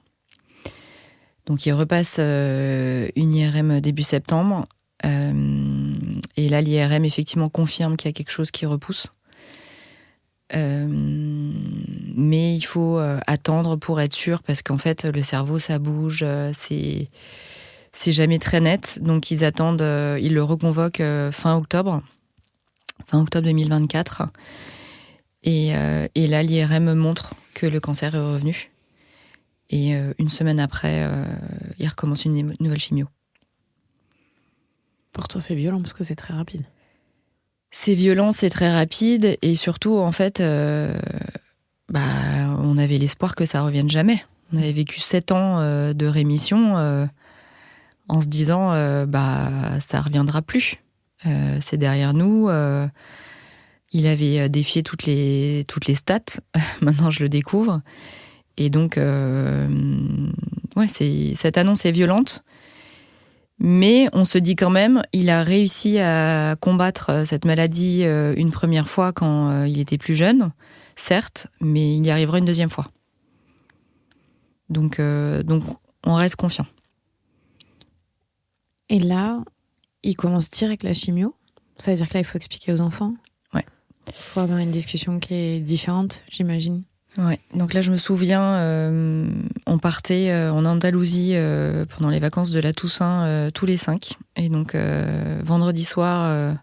Donc, il repasse une IRM début septembre. Et là, l'IRM, effectivement, confirme qu'il y a quelque chose qui repousse. Mais il faut attendre pour être sûr, parce qu'en fait, le cerveau, ça bouge, c'est jamais très net. Donc, ils attendent, ils le reconvoquent fin octobre 2024. Et là, l'IRM montre que le cancer est revenu. Et une semaine après, il recommence une nouvelle chimio. Pour toi, c'est violent parce que c'est très rapide. C'est violent, c'est très rapide. Et surtout, en fait, on avait l'espoir que ça revienne jamais. On avait vécu 7 ans de rémission en se disant ça reviendra plus. C'est derrière nous. Il avait défié toutes les stats. Maintenant, je le découvre. Et donc, cette annonce est violente. Mais on se dit quand même, il a réussi à combattre cette maladie une première fois quand il était plus jeune, certes, mais il y arrivera une deuxième fois. Donc on reste confiant. Et là, il commence direct la chimio. Ça veut dire que là, il faut expliquer aux enfants. Ouais. Il faut avoir une discussion qui est différente, j'imagine. Ouais. Donc là, je me souviens, on partait en Andalousie pendant les vacances de la Toussaint tous les 5. Et donc, vendredi soir,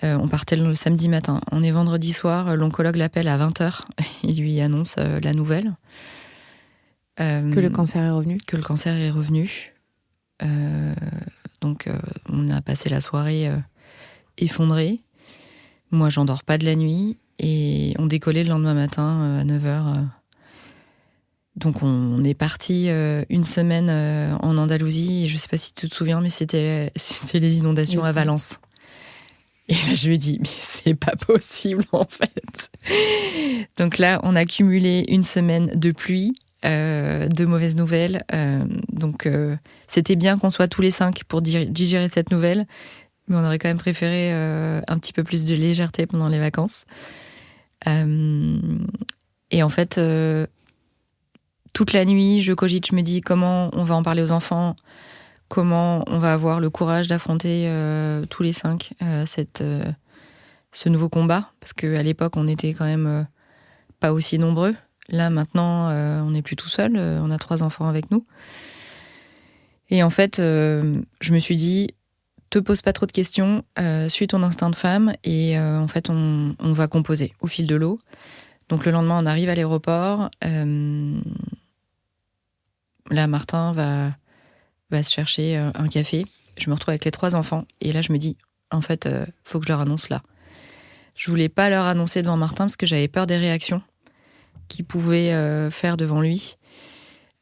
on partait le samedi matin. On est vendredi soir, l'oncologue l'appelle à 20h. Il lui annonce la nouvelle. Que le cancer est revenu. Que le cancer est revenu. Donc, on a passé la soirée effondrée. Moi, j'endors pas de la nuit. Et on décollait le lendemain matin à 9h. Donc on est parti une semaine en Andalousie. Et je sais pas si tu te souviens, mais c'était les inondations à Valence. Et là, je lui dis, mais c'est pas possible en fait. Donc là, on a cumulé une semaine de pluie, de mauvaises nouvelles. Donc c'était bien qu'on soit tous les 5 pour digérer cette nouvelle. Mais on aurait quand même préféré un petit peu plus de légèreté pendant les vacances. Et en fait, toute la nuit, je cogite, je me dis comment on va en parler aux enfants, comment on va avoir le courage d'affronter tous les 5 ce nouveau combat. Parce qu'à l'époque, on était quand même pas aussi nombreux. Là, maintenant, on n'est plus tout seul, on a 3 enfants avec nous. Et en fait, je me suis dit, te pose pas trop de questions, suis ton instinct de femme et en fait on va composer au fil de l'eau. Donc le lendemain on arrive à l'aéroport, là Martin va se chercher un café, je me retrouve avec les 3 enfants et là je me dis en fait faut que je leur annonce là. Je voulais pas leur annoncer devant Martin parce que j'avais peur des réactions qu'il pouvait faire devant lui,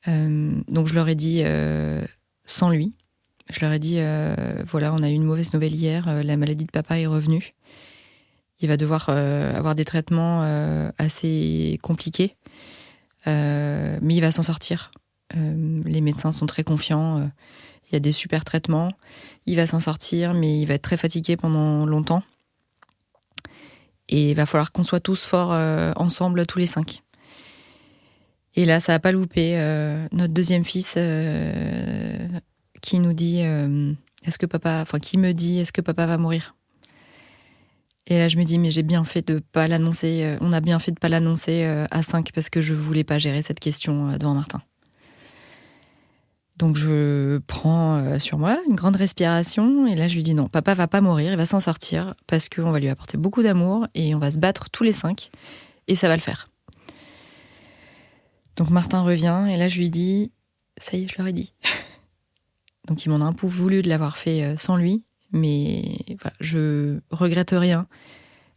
donc je leur ai dit sans lui. Je leur ai dit, voilà, on a eu une mauvaise nouvelle hier, la maladie de papa est revenue. Il va devoir avoir des traitements assez compliqués, mais il va s'en sortir. Les médecins sont très confiants, il y a des super traitements. Il va s'en sortir, mais il va être très fatigué pendant longtemps. Et il va falloir qu'on soit tous forts ensemble, tous les 5. Et là, ça n'a pas loupé. Notre deuxième fils... qui nous dit qui me dit est-ce que papa va mourir. Et là je me dis mais j'ai bien fait de pas l'annoncer, on a bien fait de pas l'annoncer à 5 parce que je voulais pas gérer cette question devant Martin. Donc je prends sur moi une grande respiration et là je lui dis non, papa va pas mourir, il va s'en sortir parce qu'on va lui apporter beaucoup d'amour et on va se battre tous les 5 et ça va le faire. Donc Martin revient et là je lui dis « ça y est, je leur ai dit ». Donc il m'en a un peu voulu de l'avoir fait sans lui, mais voilà, je regrette rien.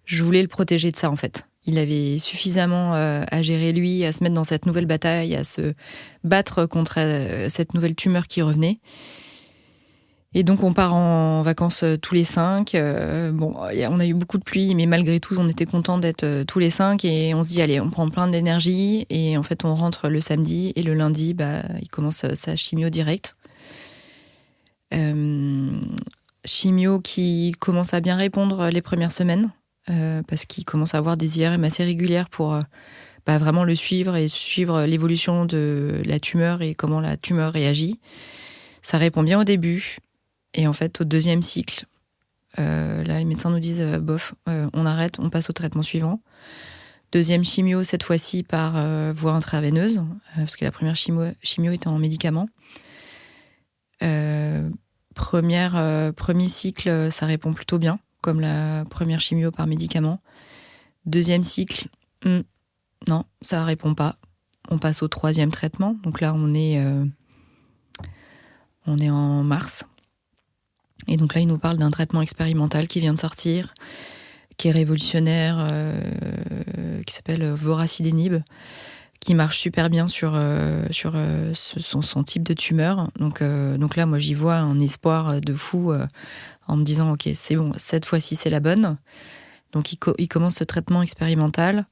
Je voulais le protéger de ça en fait. Il avait suffisamment à gérer lui, à se mettre dans cette nouvelle bataille, à se battre contre cette nouvelle tumeur qui revenait. Et donc on part en vacances tous les 5. On a eu beaucoup de pluie, mais malgré tout, on était contents d'être tous les 5. Et on se dit, allez, on prend plein d'énergie. Et en fait, on rentre le samedi. Et le lundi, il commence sa chimio directe. Chimio qui commence à bien répondre les premières semaines. Parce qu'il commence à avoir des IRM assez régulières pour vraiment le suivre et suivre l'évolution de la tumeur et comment la tumeur réagit. Ça répond bien au début. Et en fait, au 2e cycle, là, les médecins nous disent bof, on arrête, on passe au traitement suivant. 2e chimio, cette fois-ci par voie intraveineuse, parce que la première chimio était en médicaments. Premier cycle, ça répond plutôt bien, comme la première chimio par médicament. 2e cycle, non, ça répond pas. On passe au 3e traitement. Donc là, on est en mars. Et donc là, il nous parle d'un traitement expérimental qui vient de sortir, qui est révolutionnaire, qui s'appelle Vorasidenib, qui marche super bien sur son type de tumeur. Donc là, moi, j'y vois un espoir de fou en me disant, ok, c'est bon, cette fois-ci, c'est la bonne. Donc il commence ce traitement expérimental.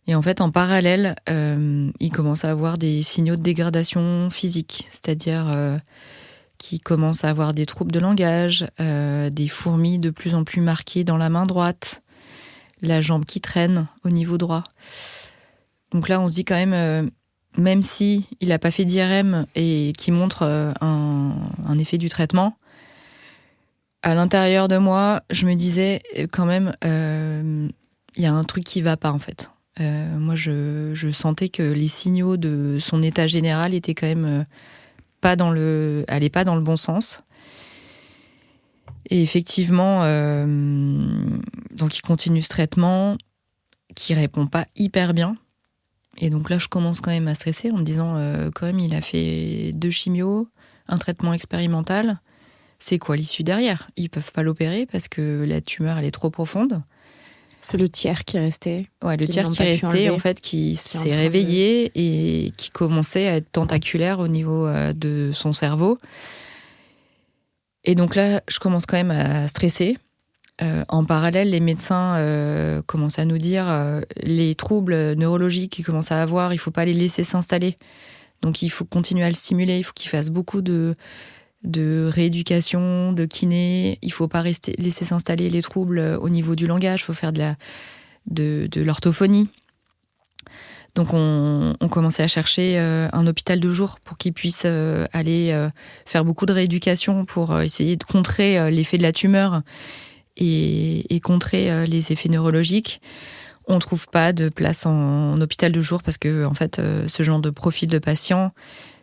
Et en fait, en parallèle, il commence à avoir des signaux de dégradation physique, c'est-à-dire qui commence à avoir des troubles de langage, des fourmis de plus en plus marquées dans la main droite, la jambe qui traîne au niveau droit. Donc là, on se dit quand même si il n'a pas fait d'IRM et qui montre un effet du traitement, à l'intérieur de moi, je me disais quand même, il y a un truc qui ne va pas en fait. Moi, je sentais que les signaux de son état général étaient quand même allaient pas dans le bon sens. Et effectivement, donc il continue ce traitement qui répond pas hyper bien. Et donc là, je commence quand même à stresser en me disant, quand même, il a fait 2 chimios, un traitement expérimental. C'est quoi l'issue derrière ? Ils peuvent pas l'opérer parce que la tumeur, elle est trop profonde. C'est le tiers qui est resté. Ouais, le tiers qui est resté, en fait, qui s'est réveillé et qui commençait à être tentaculaire au niveau de son cerveau. Et donc là, je commence quand même à stresser. En parallèle, les médecins commencent à nous dire les troubles neurologiques qu'ils commencent à avoir, il ne faut pas les laisser s'installer. Donc il faut continuer à le stimuler, il faut qu'il fasse beaucoup de rééducation, de kiné. Il ne faut pas laisser s'installer les troubles au niveau du langage, il faut faire de l'orthophonie. Donc on commençait à chercher un hôpital de jour pour qu'il puisse aller faire beaucoup de rééducation pour essayer de contrer l'effet de la tumeur et contrer les effets neurologiques. On ne trouve pas de place en hôpital de jour parce que en fait, ce genre de profil de patient,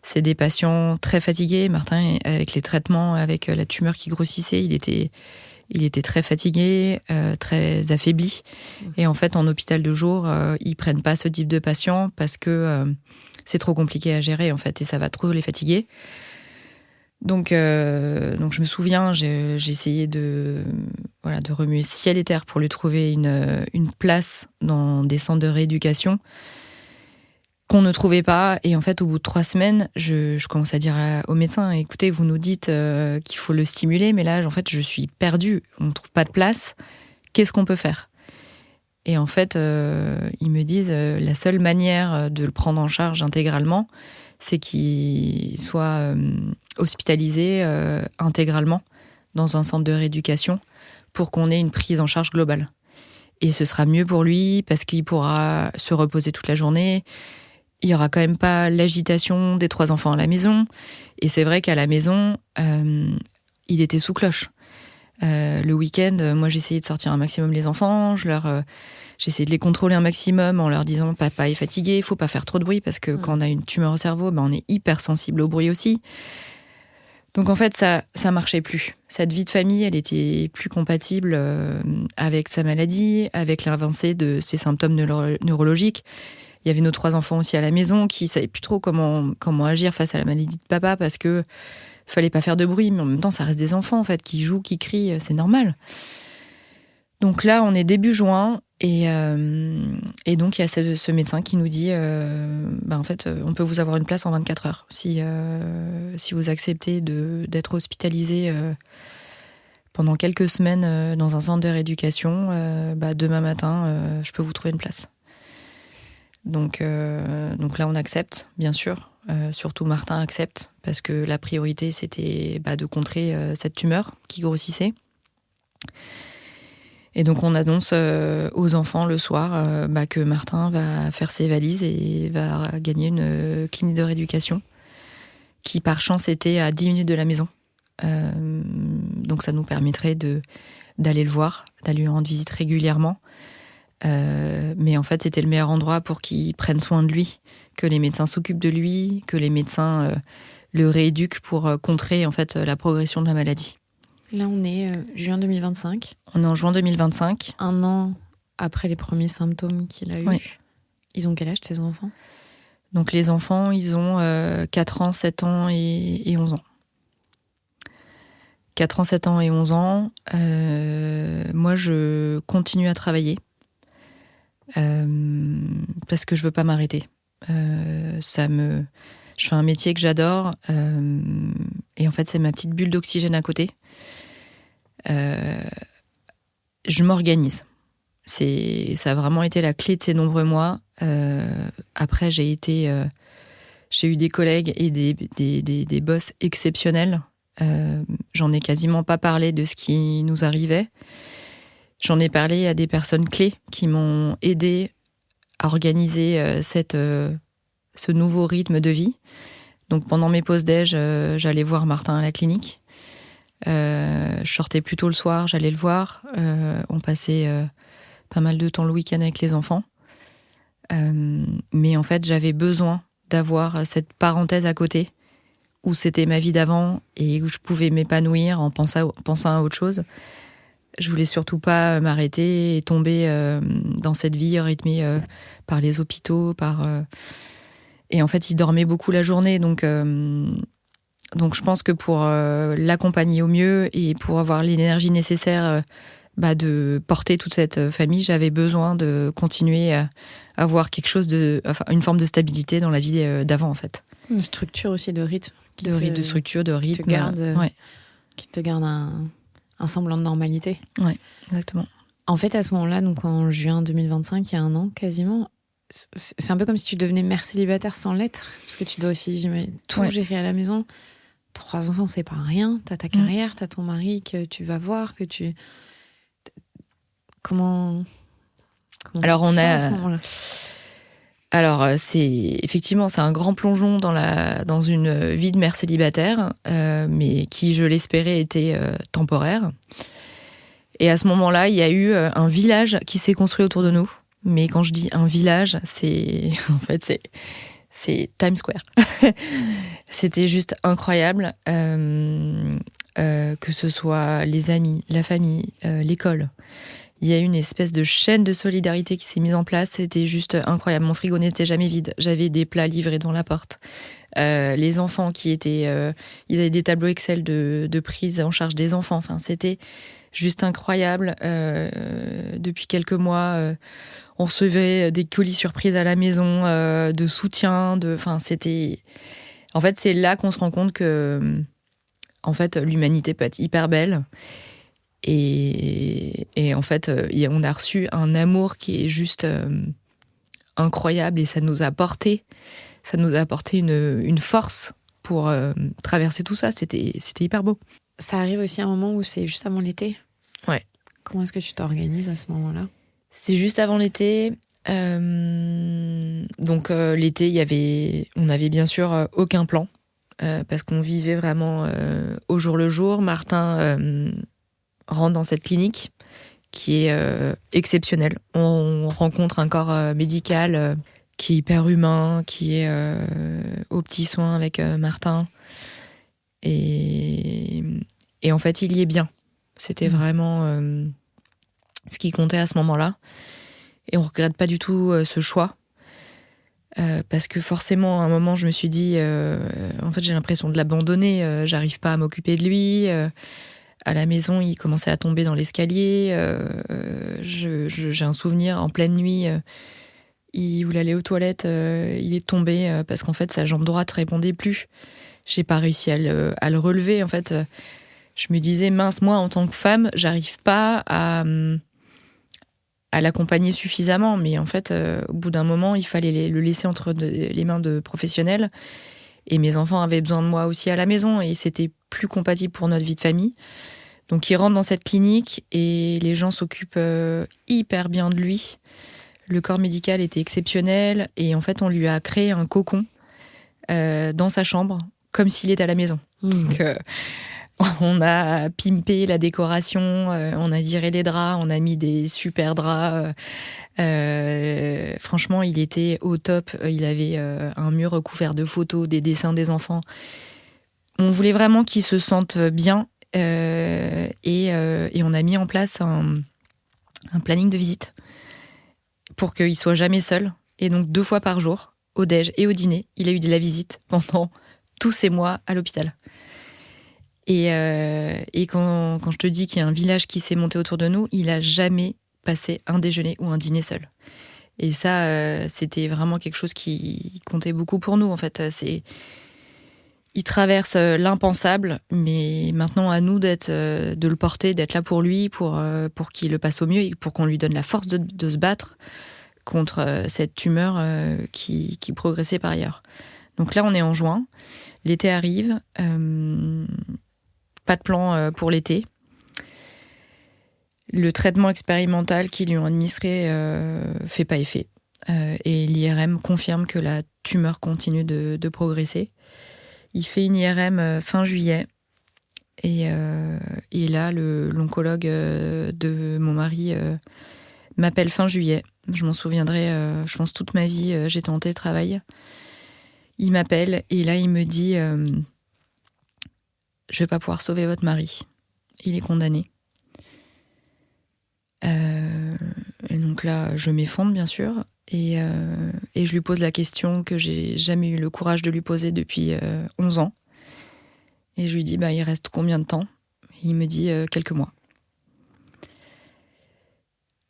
c'est des patients très fatigués. Martin, avec les traitements, avec la tumeur qui grossissait, il était très fatigué, très affaibli. Et en fait, en hôpital de jour, ils prennent pas ce type de patient parce que c'est trop compliqué à gérer en fait et ça va trop les fatiguer. Donc je me souviens, j'ai essayé de remuer ciel et terre pour lui trouver une place dans des centres de rééducation qu'on ne trouvait pas. Et en fait, au bout de 3 semaines, je commence à dire au médecin, écoutez, vous nous dites qu'il faut le stimuler, mais là, en fait, je suis perdue. On ne trouve pas de place. Qu'est-ce qu'on peut faire ? Et en fait, ils me disent, la seule manière de le prendre en charge intégralement, c'est qu'il soit hospitalisé intégralement dans un centre de rééducation pour qu'on ait une prise en charge globale. Et ce sera mieux pour lui parce qu'il pourra se reposer toute la journée. Il n'y aura quand même pas l'agitation des 3 enfants à la maison. Et c'est vrai qu'à la maison, il était sous cloche. Le week-end, moi, j'essayais de sortir un maximum les enfants. J'essayais de les contrôler un maximum en leur disant « Papa est fatigué, il ne faut pas faire trop de bruit parce que quand on a une tumeur au cerveau, on est hyper sensible au bruit aussi. » Donc en fait, ça marchait plus. Cette vie de famille, elle était plus compatible avec sa maladie, avec l'avancée de ses symptômes neurologiques. Il y avait nos 3 enfants aussi à la maison qui savaient plus trop comment agir face à la maladie de papa parce que fallait pas faire de bruit, mais en même temps, ça reste des enfants en fait qui jouent, qui crient, c'est normal. Donc là, on est début juin et donc il y a ce médecin qui nous dit en fait, on peut vous avoir une place en 24 heures si vous acceptez d'être hospitalisé pendant quelques semaines dans un centre de rééducation. Demain matin, je peux vous trouver une place. Donc là, on accepte, bien sûr. Surtout Martin accepte parce que la priorité, c'était de contrer cette tumeur qui grossissait. Et donc, on annonce aux enfants le soir que Martin va faire ses valises et va gagner une clinique de rééducation qui, par chance, était à 10 minutes de la maison. Donc, ça nous permettrait d'aller le voir, d'aller lui rendre visite régulièrement. Mais en fait, c'était le meilleur endroit pour qu'il prenne soin de lui, que les médecins s'occupent de lui, que les médecins le rééduquent pour contrer en fait la progression de la maladie. Là, on est juin 2025. On est en juin 2025. 1 an après les premiers symptômes qu'il a eus. Oui. Ils ont quel âge, tes enfants ? Donc les enfants, ils ont 4 ans, 7 ans et 11 ans. 4 ans, 7 ans et 11 ans. Moi, je continue à travailler parce que je veux pas m'arrêter. Je fais un métier que j'adore et en fait, c'est ma petite bulle d'oxygène à côté. Je m'organise. Ça a vraiment été la clé de ces nombreux mois. Après, j'ai eu des collègues et des boss exceptionnels. J'en ai quasiment pas parlé de ce qui nous arrivait. J'en ai parlé à des personnes clés qui m'ont aidé à organiser ce nouveau rythme de vie. Donc pendant mes pauses déj, j'allais voir Martin à la clinique. Je sortais plus tôt le soir, j'allais le voir. On passait pas mal de temps le week-end avec les enfants. Mais en fait, j'avais besoin d'avoir cette parenthèse à côté où c'était ma vie d'avant et où je pouvais m'épanouir en pensant à autre chose. Je voulais surtout pas m'arrêter et tomber dans cette vie rythmée par les hôpitaux, Et en fait, il dormait beaucoup la journée, donc je pense que pour l'accompagner au mieux et pour avoir l'énergie nécessaire de porter toute cette famille, j'avais besoin de continuer à avoir une forme de stabilité dans la vie d'avant, en fait. Une structure aussi de rythme. De structure, de rythme. Qui te garde un semblant de normalité. Oui, exactement. En fait, à ce moment-là, donc en juin 2025, il y a 1 an quasiment, c'est un peu comme si tu devenais mère célibataire sans l'être, parce que tu dois aussi tout gérer à la maison. 3 enfants, c'est pas rien. T'as ta carrière, t'as ton mari que tu vas voir, Comment Alors, tu te sens à ce moment-là ? Alors, c'est un grand plongeon dans une vie de mère célibataire, mais qui, je l'espérais, était temporaire. Et à ce moment-là, il y a eu un village qui s'est construit autour de nous. Mais quand je dis un village, c'est Times Square. C'était juste incroyable, que ce soit les amis, la famille, l'école. Il y a eu une espèce de chaîne de solidarité qui s'est mise en place. C'était juste incroyable. Mon frigo n'était jamais vide. J'avais des plats livrés devant la porte. Les enfants ils avaient des tableaux Excel de prise en charge des enfants. Enfin, c'était juste incroyable. Depuis quelques mois, on recevait des colis surprises à la maison, de soutien. En fait, c'est là qu'on se rend compte que, en fait, l'humanité peut être hyper belle. Et en fait, on a reçu un amour qui est juste incroyable et ça nous a apporté une force pour traverser tout ça. C'était hyper beau. Ça arrive aussi à un moment où c'est juste avant l'été. Ouais. Comment est-ce que tu t'organises à ce moment-là ? C'est juste avant l'été. Donc l'été, on avait bien sûr aucun plan parce qu'on vivait vraiment au jour le jour. Martin rentre dans cette clinique qui est exceptionnelle. On rencontre un corps médical qui est hyper humain, qui est aux petits soins avec Martin. Et en fait, il y est bien. C'était vraiment ce qui comptait à ce moment-là. Et on regrette pas du tout ce choix. Parce que forcément, à un moment, je me suis dit, en fait, j'ai l'impression de l'abandonner. J'arrive pas à m'occuper de lui. À la maison, il commençait à tomber dans l'escalier. J'ai un souvenir, en pleine nuit, il voulait aller aux toilettes. Il est tombé parce qu'en fait, sa jambe droite répondait plus. J'ai pas réussi à le relever. En fait, je me disais, mince, moi, en tant que femme, j'arrive pas à l'accompagner suffisamment. Mais en fait, au bout d'un moment, il fallait le laisser entre les mains de professionnels. Et mes enfants avaient besoin de moi aussi à la maison. Et c'était plus compatible pour notre vie de famille. Donc, il rentre dans cette clinique et les gens s'occupent hyper bien de lui. Le corps médical était exceptionnel. Et en fait, on lui a créé un cocon dans sa chambre, comme s'il était à la maison. Donc, on a pimpé la décoration, on a viré des draps, on a mis des super draps. Franchement, il était au top. Il avait un mur recouvert de photos, des dessins des enfants. On voulait vraiment qu'il se sente bien. Et on a mis en place un planning de visite pour qu'il soit jamais seul. Et donc 2 fois par jour, au déj et au dîner, il a eu de la visite pendant tous ces mois à l'hôpital. Et quand je te dis qu'il y a un village qui s'est monté autour de nous, il a jamais passé un déjeuner ou un dîner seul. Et ça, c'était vraiment quelque chose qui comptait beaucoup pour nous. En fait, il traverse l'impensable, mais maintenant à nous de le porter, d'être là pour lui, pour qu'il le passe au mieux et pour qu'on lui donne la force de se battre contre cette tumeur qui progressait par ailleurs. Donc là, on est en juin, l'été arrive. Pas de plan pour l'été. Le traitement expérimental qu'ils lui ont administré fait pas effet. Et l'IRM confirme que la tumeur continue de progresser. Il fait une IRM fin juillet. Et là, l'oncologue de mon mari m'appelle fin juillet. Je m'en souviendrai, je pense, toute ma vie. J'étais en télétravail. Il m'appelle et là, il me dit... je vais pas pouvoir sauver votre mari. Il est condamné. Et donc là, je m'effondre, bien sûr. Et je lui pose la question que j'ai jamais eu le courage de lui poser depuis 11 ans. Et je lui dis, il reste combien de temps ? Il me dit quelques mois.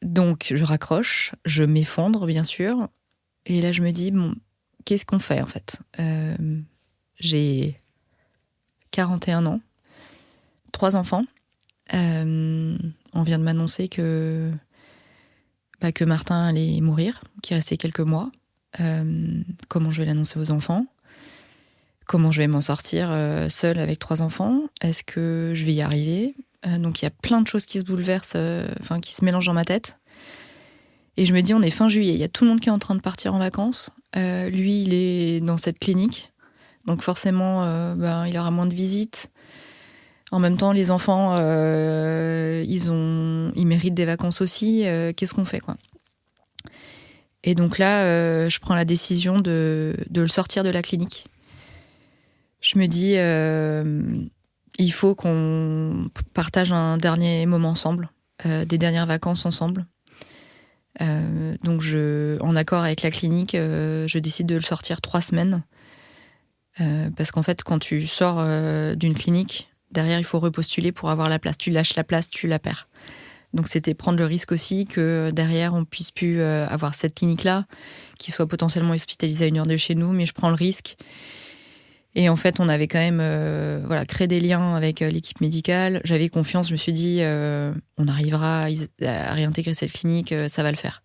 Donc, je raccroche, je m'effondre, bien sûr. Et là, je me dis, bon, qu'est-ce qu'on fait, en fait ? J'ai 41 ans, 3 enfants. On vient de m'annoncer que Martin allait mourir, qu'il restait quelques mois. Comment je vais l'annoncer aux enfants ? Comment je vais m'en sortir seule avec 3 enfants ? Est-ce que je vais y arriver ? Donc il y a plein de choses qui se bouleversent, qui se mélangent dans ma tête. Et je me dis, on est fin juillet, il y a tout le monde qui est en train de partir en vacances. Lui, il est dans cette clinique. Donc forcément, il aura moins de visites. En même temps, les enfants, ils méritent des vacances aussi. Qu'est-ce qu'on fait, quoi ? Et donc là, je prends la décision de le sortir de la clinique. Je me dis, il faut qu'on partage un dernier moment ensemble, des dernières vacances ensemble. Donc, en accord avec la clinique, je décide de le sortir 3 semaines. Parce qu'en fait, quand tu sors d'une clinique, derrière, il faut repostuler pour avoir la place. Tu lâches la place, tu la perds. Donc, c'était prendre le risque aussi que derrière, on puisse plus avoir cette clinique-là, qui soit potentiellement hospitalisée à 1 heure de chez nous, mais je prends le risque. Et en fait, on avait quand même créé des liens avec l'équipe médicale. J'avais confiance, je me suis dit, on arrivera à réintégrer cette clinique, ça va le faire.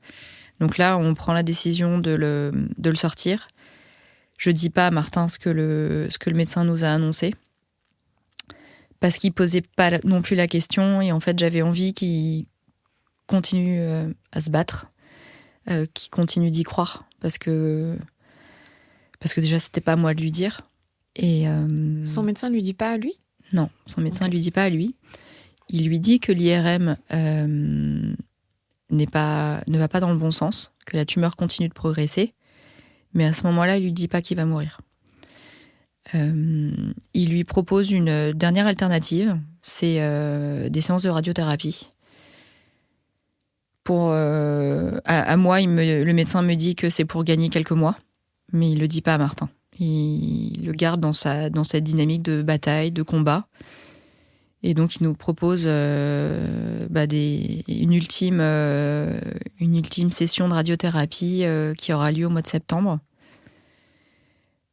Donc là, on prend la décision de le sortir. Je dis pas à Martin ce que le médecin nous a annoncé, parce qu'il posait pas non plus la question. Et en fait, j'avais envie qu'il continue à se battre, qu'il continue d'y croire, parce que déjà, c'était pas à moi de lui dire. Et son médecin lui dit pas à lui ? Non, son médecin lui dit pas à lui. Il lui dit que l'IRM ne va pas dans le bon sens, que la tumeur continue de progresser. Mais à ce moment-là, il lui dit pas qu'il va mourir. Il lui propose une dernière alternative, c'est des séances de radiothérapie. À moi, le médecin me dit que c'est pour gagner quelques mois, mais il le dit pas à Martin. Il le garde dans cette dynamique de bataille, de combat. Et donc, il nous propose une ultime session de radiothérapie qui aura lieu au mois de septembre.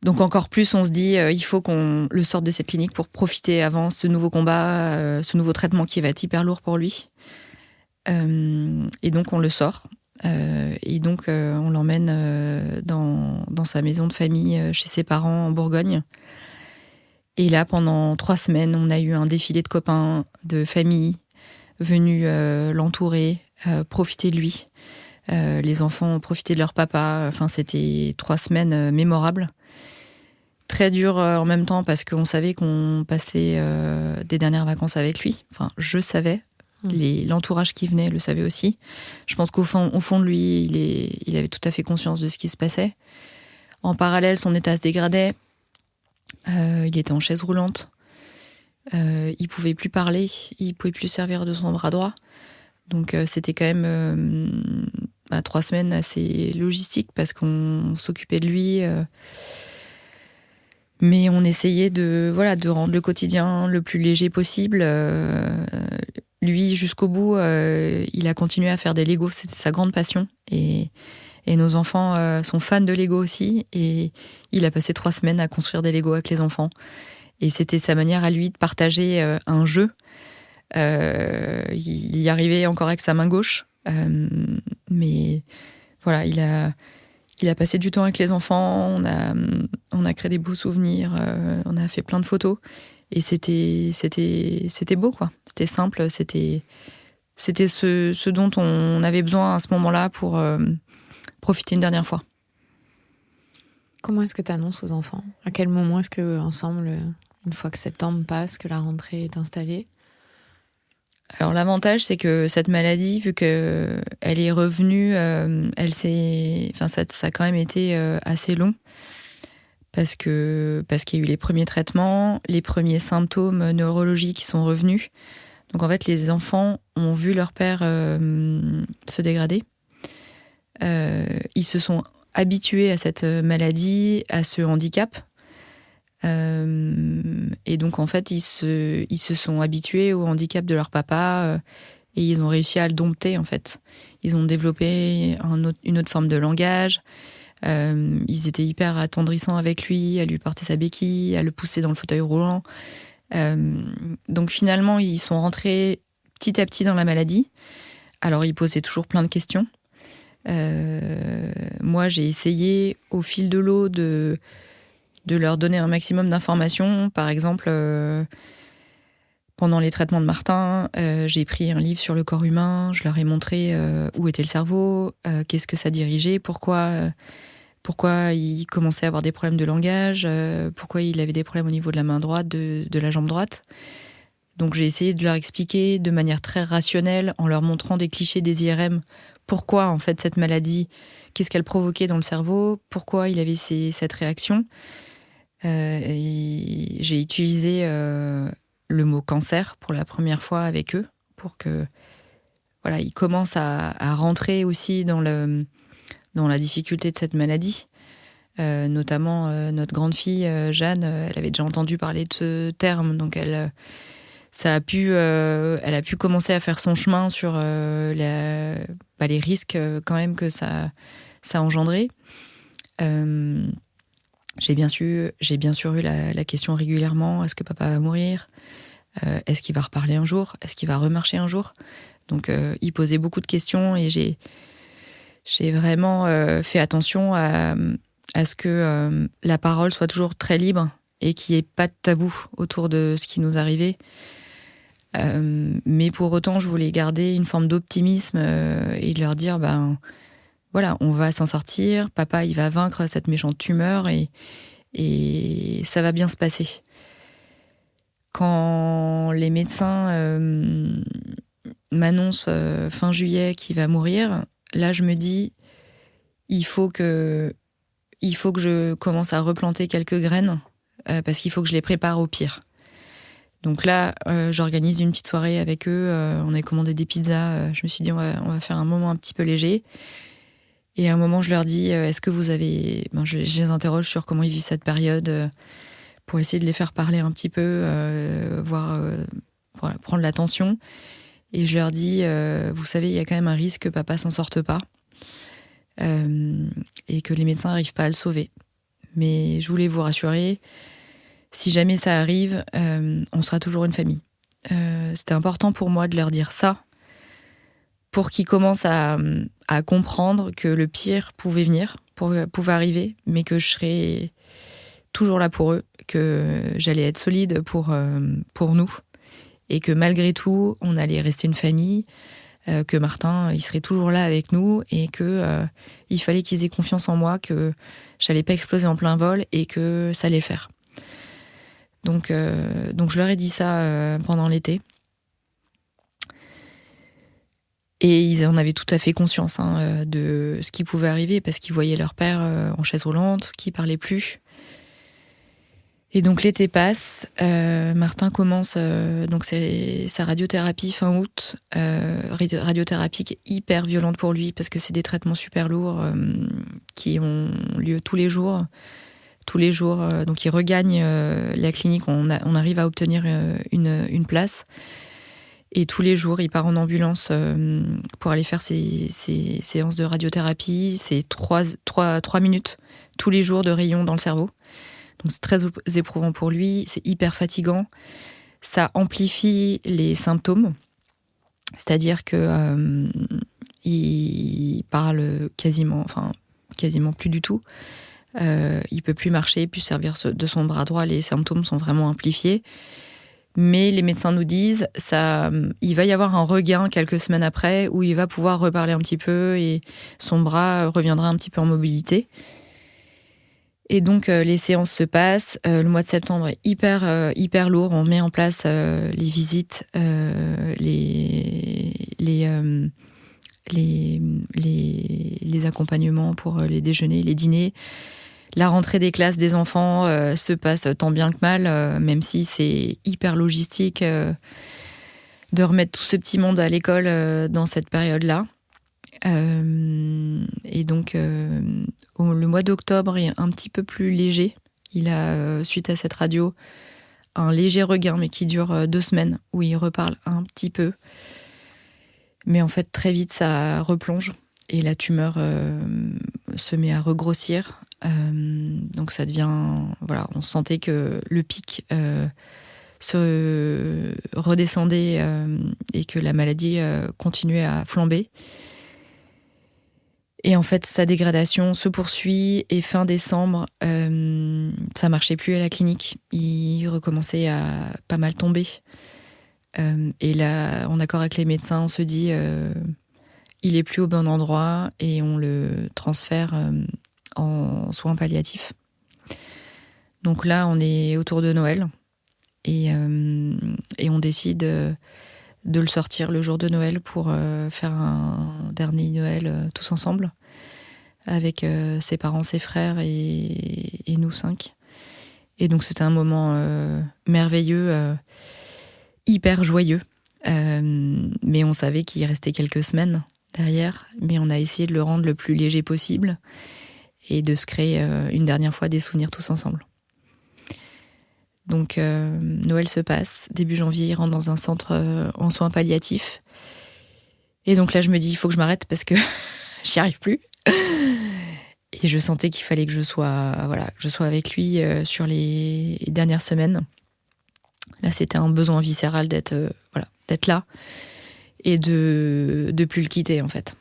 Donc, encore plus, on se dit il faut qu'on le sorte de cette clinique pour profiter avant ce nouveau combat, ce nouveau traitement qui va être hyper lourd pour lui. Et donc, on le sort. Et donc, on l'emmène dans sa maison de famille chez ses parents en Bourgogne. Et là, pendant 3 semaines, on a eu un défilé de copains, de familles venus l'entourer, profiter de lui. Les enfants ont profité de leur papa. Enfin, c'était 3 semaines mémorables. Très dures en même temps parce qu'on savait qu'on passait des dernières vacances avec lui. Enfin, je savais. L'entourage qui venait le savait aussi. Je pense qu'au fond de lui, il avait tout à fait conscience de ce qui se passait. En parallèle, son état se dégradait. Il était en chaise roulante. Il pouvait plus parler. Il pouvait plus servir de son bras droit. Donc c'était quand même 3 semaines assez logistiques parce qu'on s'occupait de lui. Mais on essayait de rendre le quotidien le plus léger possible. Lui, jusqu'au bout, il a continué à faire des Legos. C'était sa grande passion. Et nos enfants sont fans de Lego aussi. Et il a passé 3 semaines à construire des Legos avec les enfants. Et c'était sa manière à lui de partager un jeu. Il y arrivait encore avec sa main gauche. Mais voilà, il a passé du temps avec les enfants. On a créé des beaux souvenirs. On a fait plein de photos. Et c'était beau, quoi. C'était simple. C'était ce dont on avait besoin à ce moment-là pour profiter une dernière fois. Comment est-ce que tu annonces aux enfants ? À quel moment est-ce que ensemble, une fois que septembre passe, que la rentrée est installée ? Alors l'avantage, c'est que cette maladie, vu qu'elle est revenue, ça a quand même été assez long. Parce qu'il y a eu les premiers traitements, les premiers symptômes neurologiques qui sont revenus. Donc en fait, les enfants ont vu leur père se dégrader. Ils se sont habitués à cette maladie, à ce handicap. Et donc en fait, ils se sont habitués au handicap de leur papa et ils ont réussi à le dompter en fait. Ils ont développé une autre forme de langage. Ils étaient hyper attendrissants avec lui, à lui porter sa béquille, à le pousser dans le fauteuil roulant. Donc finalement, ils sont rentrés petit à petit dans la maladie. Alors, ils posaient toujours plein de questions. Moi, j'ai essayé, au fil de l'eau, de leur donner un maximum d'informations. Par exemple, pendant les traitements de Martin, j'ai pris un livre sur le corps humain. Je leur ai montré où était le cerveau, qu'est-ce que ça dirigeait, pourquoi il commençait à avoir des problèmes de langage, pourquoi il avait des problèmes au niveau de la main droite, de la jambe droite. Donc j'ai essayé de leur expliquer de manière très rationnelle, en leur montrant des clichés des IRM, pourquoi en fait cette maladie, qu'est-ce qu'elle provoquait dans le cerveau, pourquoi il avait cette réaction. Et j'ai utilisé le mot cancer pour la première fois avec eux, pour que ils commencent à rentrer aussi dans la difficulté de cette maladie. Notamment notre grande fille Jeanne, elle avait déjà entendu parler de ce terme, donc elle a pu commencer à faire son chemin sur les risques quand même que ça a engendré. J'ai bien sûr eu la question régulièrement, est-ce que papa va mourir ? Est-ce qu'il va reparler un jour ? Est-ce qu'il va remarcher un jour ? Donc il posait beaucoup de questions et j'ai vraiment fait attention à ce que la parole soit toujours très libre et qu'il n'y ait pas de tabou autour de ce qui nous arrivait. Mais pour autant, je voulais garder une forme d'optimisme et de leur dire, on va s'en sortir, papa, il va vaincre cette méchante tumeur et ça va bien se passer. Quand les médecins m'annoncent fin juillet qu'il va mourir, là, je me dis, il faut que je commence à replanter quelques graines parce qu'il faut que je les prépare au pire. Donc là, j'organise une petite soirée avec eux. On a commandé des pizzas. Je me suis dit, on va faire un moment un petit peu léger. Et à un moment, je leur dis, est-ce que vous avez... je les interroge sur comment ils vivent cette période pour essayer de les faire parler un petit peu, prendre l'attention. Et je leur dis, vous savez, il y a quand même un risque que papa s'en sorte pas et que les médecins n'arrivent pas à le sauver. Mais je voulais vous rassurer, si jamais ça arrive, on sera toujours une famille. C'était important pour moi de leur dire ça, pour qu'ils commencent à comprendre que le pire pouvait venir, pouvait arriver, mais que je serais toujours là pour eux, que j'allais être solide pour nous, et que malgré tout, on allait rester une famille, que Martin, il serait toujours là avec nous, et que il fallait qu'ils aient confiance en moi, que j'allais pas exploser en plein vol, et que ça allait le faire. Donc je leur ai dit ça pendant l'été. Et ils en avaient tout à fait conscience de ce qui pouvait arriver, parce qu'ils voyaient leur père en chaise roulante, qui parlait plus. Et donc l'été passe, Martin commence donc c'est sa radiothérapie fin août, radiothérapie qui est hyper violente pour lui, parce que c'est des traitements super lourds qui ont lieu tous les jours. Donc il regagne la clinique, on arrive à obtenir une place. Et tous les jours, il part en ambulance pour aller faire ses séances de radiothérapie. C'est 3 minutes tous les jours de rayon dans le cerveau. Donc c'est très éprouvant pour lui, c'est hyper fatigant. Ça amplifie les symptômes. C'est-à-dire que il parle quasiment plus du tout. Il peut plus marcher, plus servir de son bras droit. Les symptômes sont vraiment amplifiés. Mais les médecins nous disent il va y avoir un regain quelques semaines après où il va pouvoir reparler un petit peu et son bras reviendra un petit peu en mobilité. Et donc les séances se passent. Le mois de septembre est hyper lourd. On met en place les visites, les accompagnements pour les déjeuners, les dîners. La rentrée des classes des enfants se passe tant bien que mal, même si c'est hyper logistique de remettre tout ce petit monde à l'école dans cette période-là. Et donc, le mois d'octobre est un petit peu plus léger. Il a, suite à cette radio, un léger regain, mais qui dure 2 semaines, où il reparle un petit peu. Mais en fait, très vite, ça replonge. Et la tumeur se met à regrossir. Donc ça devient... Voilà, on sentait que le pic se redescendait et que la maladie continuait à flamber. Et en fait, sa dégradation se poursuit et fin décembre, ça marchait plus à la clinique. Il recommençait à pas mal tomber. Et là, en accord avec les médecins, on se dit il est plus au bon endroit et on le transfère en soins palliatifs. Donc là, on est autour de Noël et on décide de le sortir le jour de Noël pour faire un dernier Noël tous ensemble avec ses parents, ses frères et nous 5. Et donc c'était un moment merveilleux, hyper joyeux. Mais on savait qu'il restait quelques semaines derrière, mais on a essayé de le rendre le plus léger possible et de se créer une dernière fois des souvenirs tous ensemble. Donc Noël se passe, début janvier, il rentre dans un centre en soins palliatifs. Et donc là je me dis il faut que je m'arrête parce que j'y arrive plus. Et je sentais qu'il fallait que je sois avec lui sur les dernières semaines. Là c'était un besoin viscéral d'être là et de plus le quitter en fait.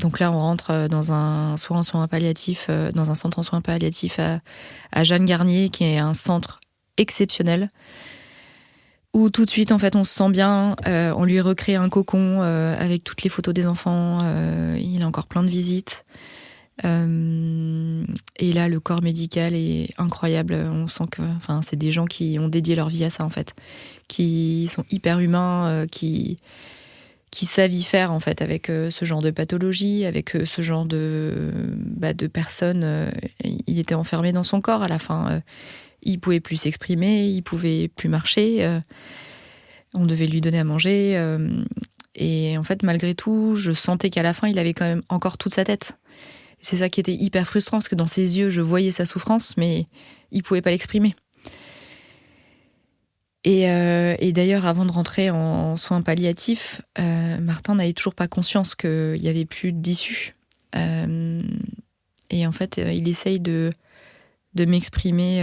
Donc là, on rentre dans un centre en soins palliatifs à Jeanne Garnier, qui est un centre exceptionnel, où tout de suite, en fait, on se sent bien. On lui recrée un cocon avec toutes les photos des enfants. Il a encore plein de visites. Et là, le corps médical est incroyable. On sent que, c'est des gens qui ont dédié leur vie à ça, en fait, qui sont hyper humains, qui savent y faire en fait avec ce genre de pathologie, avec ce genre de personnes. Il était enfermé dans son corps à la fin. Il pouvait plus s'exprimer, il pouvait plus marcher. On devait lui donner à manger. Et en fait, malgré tout, je sentais qu'à la fin, il avait quand même encore toute sa tête. C'est ça qui était hyper frustrant, parce que dans ses yeux, je voyais sa souffrance, mais il pouvait pas l'exprimer. Et d'ailleurs, avant de rentrer en soins palliatifs, Martin n'avait toujours pas conscience qu'il y avait plus d'issue. Et en fait, il essaye de m'exprimer,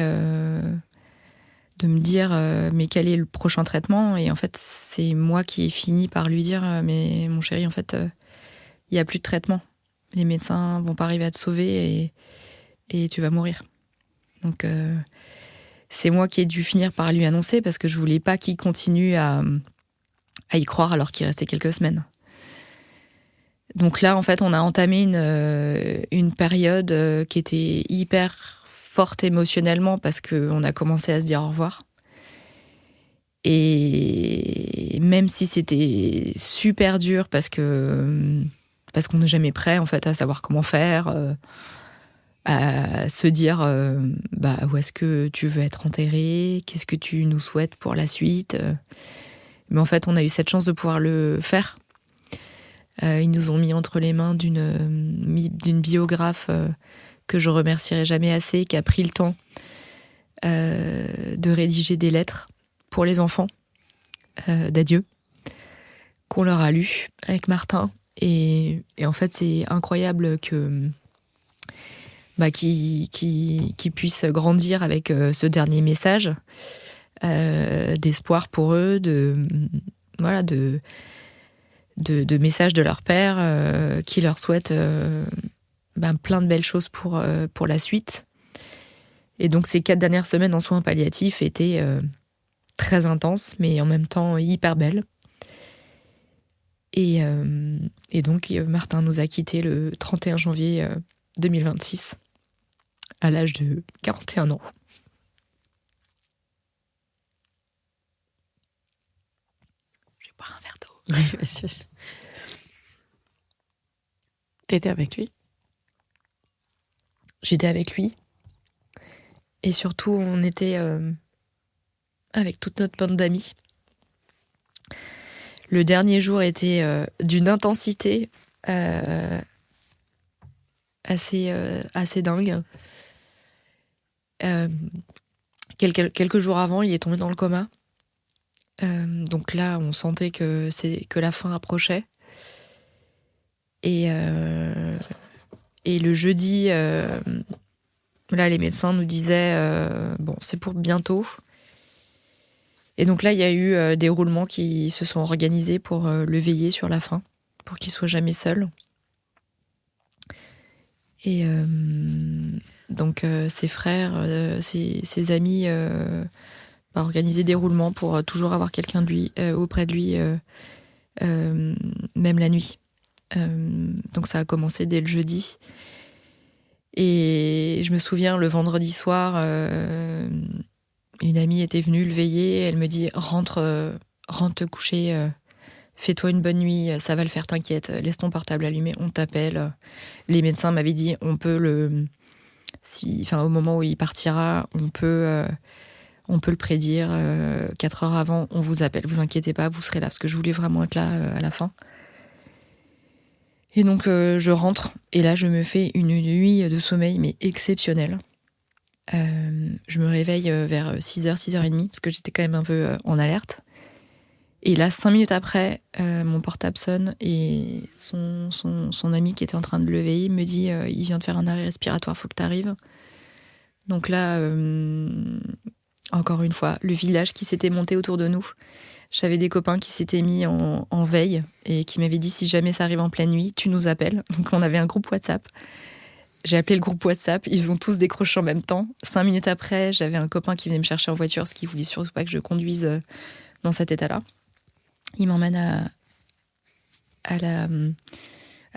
de me dire mais quel est le prochain traitement. Et en fait, c'est moi qui ai fini par lui dire mais mon chéri, en fait, il n'y a plus de traitement. Les médecins vont pas arriver à te sauver et tu vas mourir. Donc c'est moi qui ai dû finir par lui annoncer, parce que je voulais pas qu'il continue à y croire alors qu'il restait quelques semaines. Donc là, en fait, on a entamé une période qui était hyper forte émotionnellement, parce qu'on a commencé à se dire au revoir. Et même si c'était super dur, parce qu'on n'est jamais prêt, en fait, à savoir comment faire, à se dire où est-ce que tu veux être enterré, qu'est-ce que tu nous souhaites pour la suite. Mais en fait, on a eu cette chance de pouvoir le faire. Ils nous ont mis entre les mains d'une biographe que je remercierai jamais assez, qui a pris le temps de rédiger des lettres pour les enfants d'adieu, qu'on leur a lues avec Martin. Et en fait, c'est incroyable que qu'ils puissent grandir avec ce dernier message d'espoir pour eux, de messages de leur père qui leur souhaitent plein de belles choses pour la suite. Et donc ces 4 dernières semaines en soins palliatifs étaient très intenses, mais en même temps hyper belles. Et donc Martin nous a quittés le 31 janvier 2026 à l'âge de 41 ans. Je vais boire un verre d'eau. Oui, monsieur. T'étais avec lui ? J'étais avec lui. Et surtout, on était avec toute notre bande d'amis. Le dernier jour était d'une intensité assez dingue. Quelques jours avant, il est tombé dans le coma. Donc là, on sentait que la fin approchait. Et le jeudi, là, les médecins nous disaient c'est pour bientôt. Et donc là, il y a eu des roulements qui se sont organisés pour le veiller sur la fin, pour qu'il soit jamais seul. Et donc ses frères, ses amis organisaient des roulements pour toujours avoir quelqu'un de lui auprès de lui, même la nuit. Donc ça a commencé dès le jeudi. Et je me souviens, le vendredi soir, une amie était venue le veiller. Elle me dit rentre te coucher, fais-toi une bonne nuit, ça va le faire, t'inquiète, laisse ton portable allumé, on t'appelle. Les médecins m'avaient dit on peut au moment où il partira, on peut le prédire 4 heures avant, on vous appelle, vous inquiétez pas, vous serez là, parce que je voulais vraiment être là à la fin. Et donc je rentre, et là je me fais une nuit de sommeil, mais exceptionnelle. Je me réveille vers 6h, 6h30, parce que j'étais quand même un peu en alerte. Et là, 5 minutes après, mon portable sonne, et son ami qui était en train de le veiller me dit il vient de faire un arrêt respiratoire, faut que t'arrives. Donc là, encore une fois, le village qui s'était monté autour de nous. J'avais des copains qui s'étaient mis en veille et qui m'avaient dit si jamais ça arrive en pleine nuit, tu nous appelles. Donc on avait un groupe WhatsApp. J'ai appelé le groupe WhatsApp, ils ont tous décroché en même temps. 5 minutes après, j'avais un copain qui venait me chercher en voiture, parce qu'il voulait surtout pas que je conduise dans cet état-là. Il m'emmène à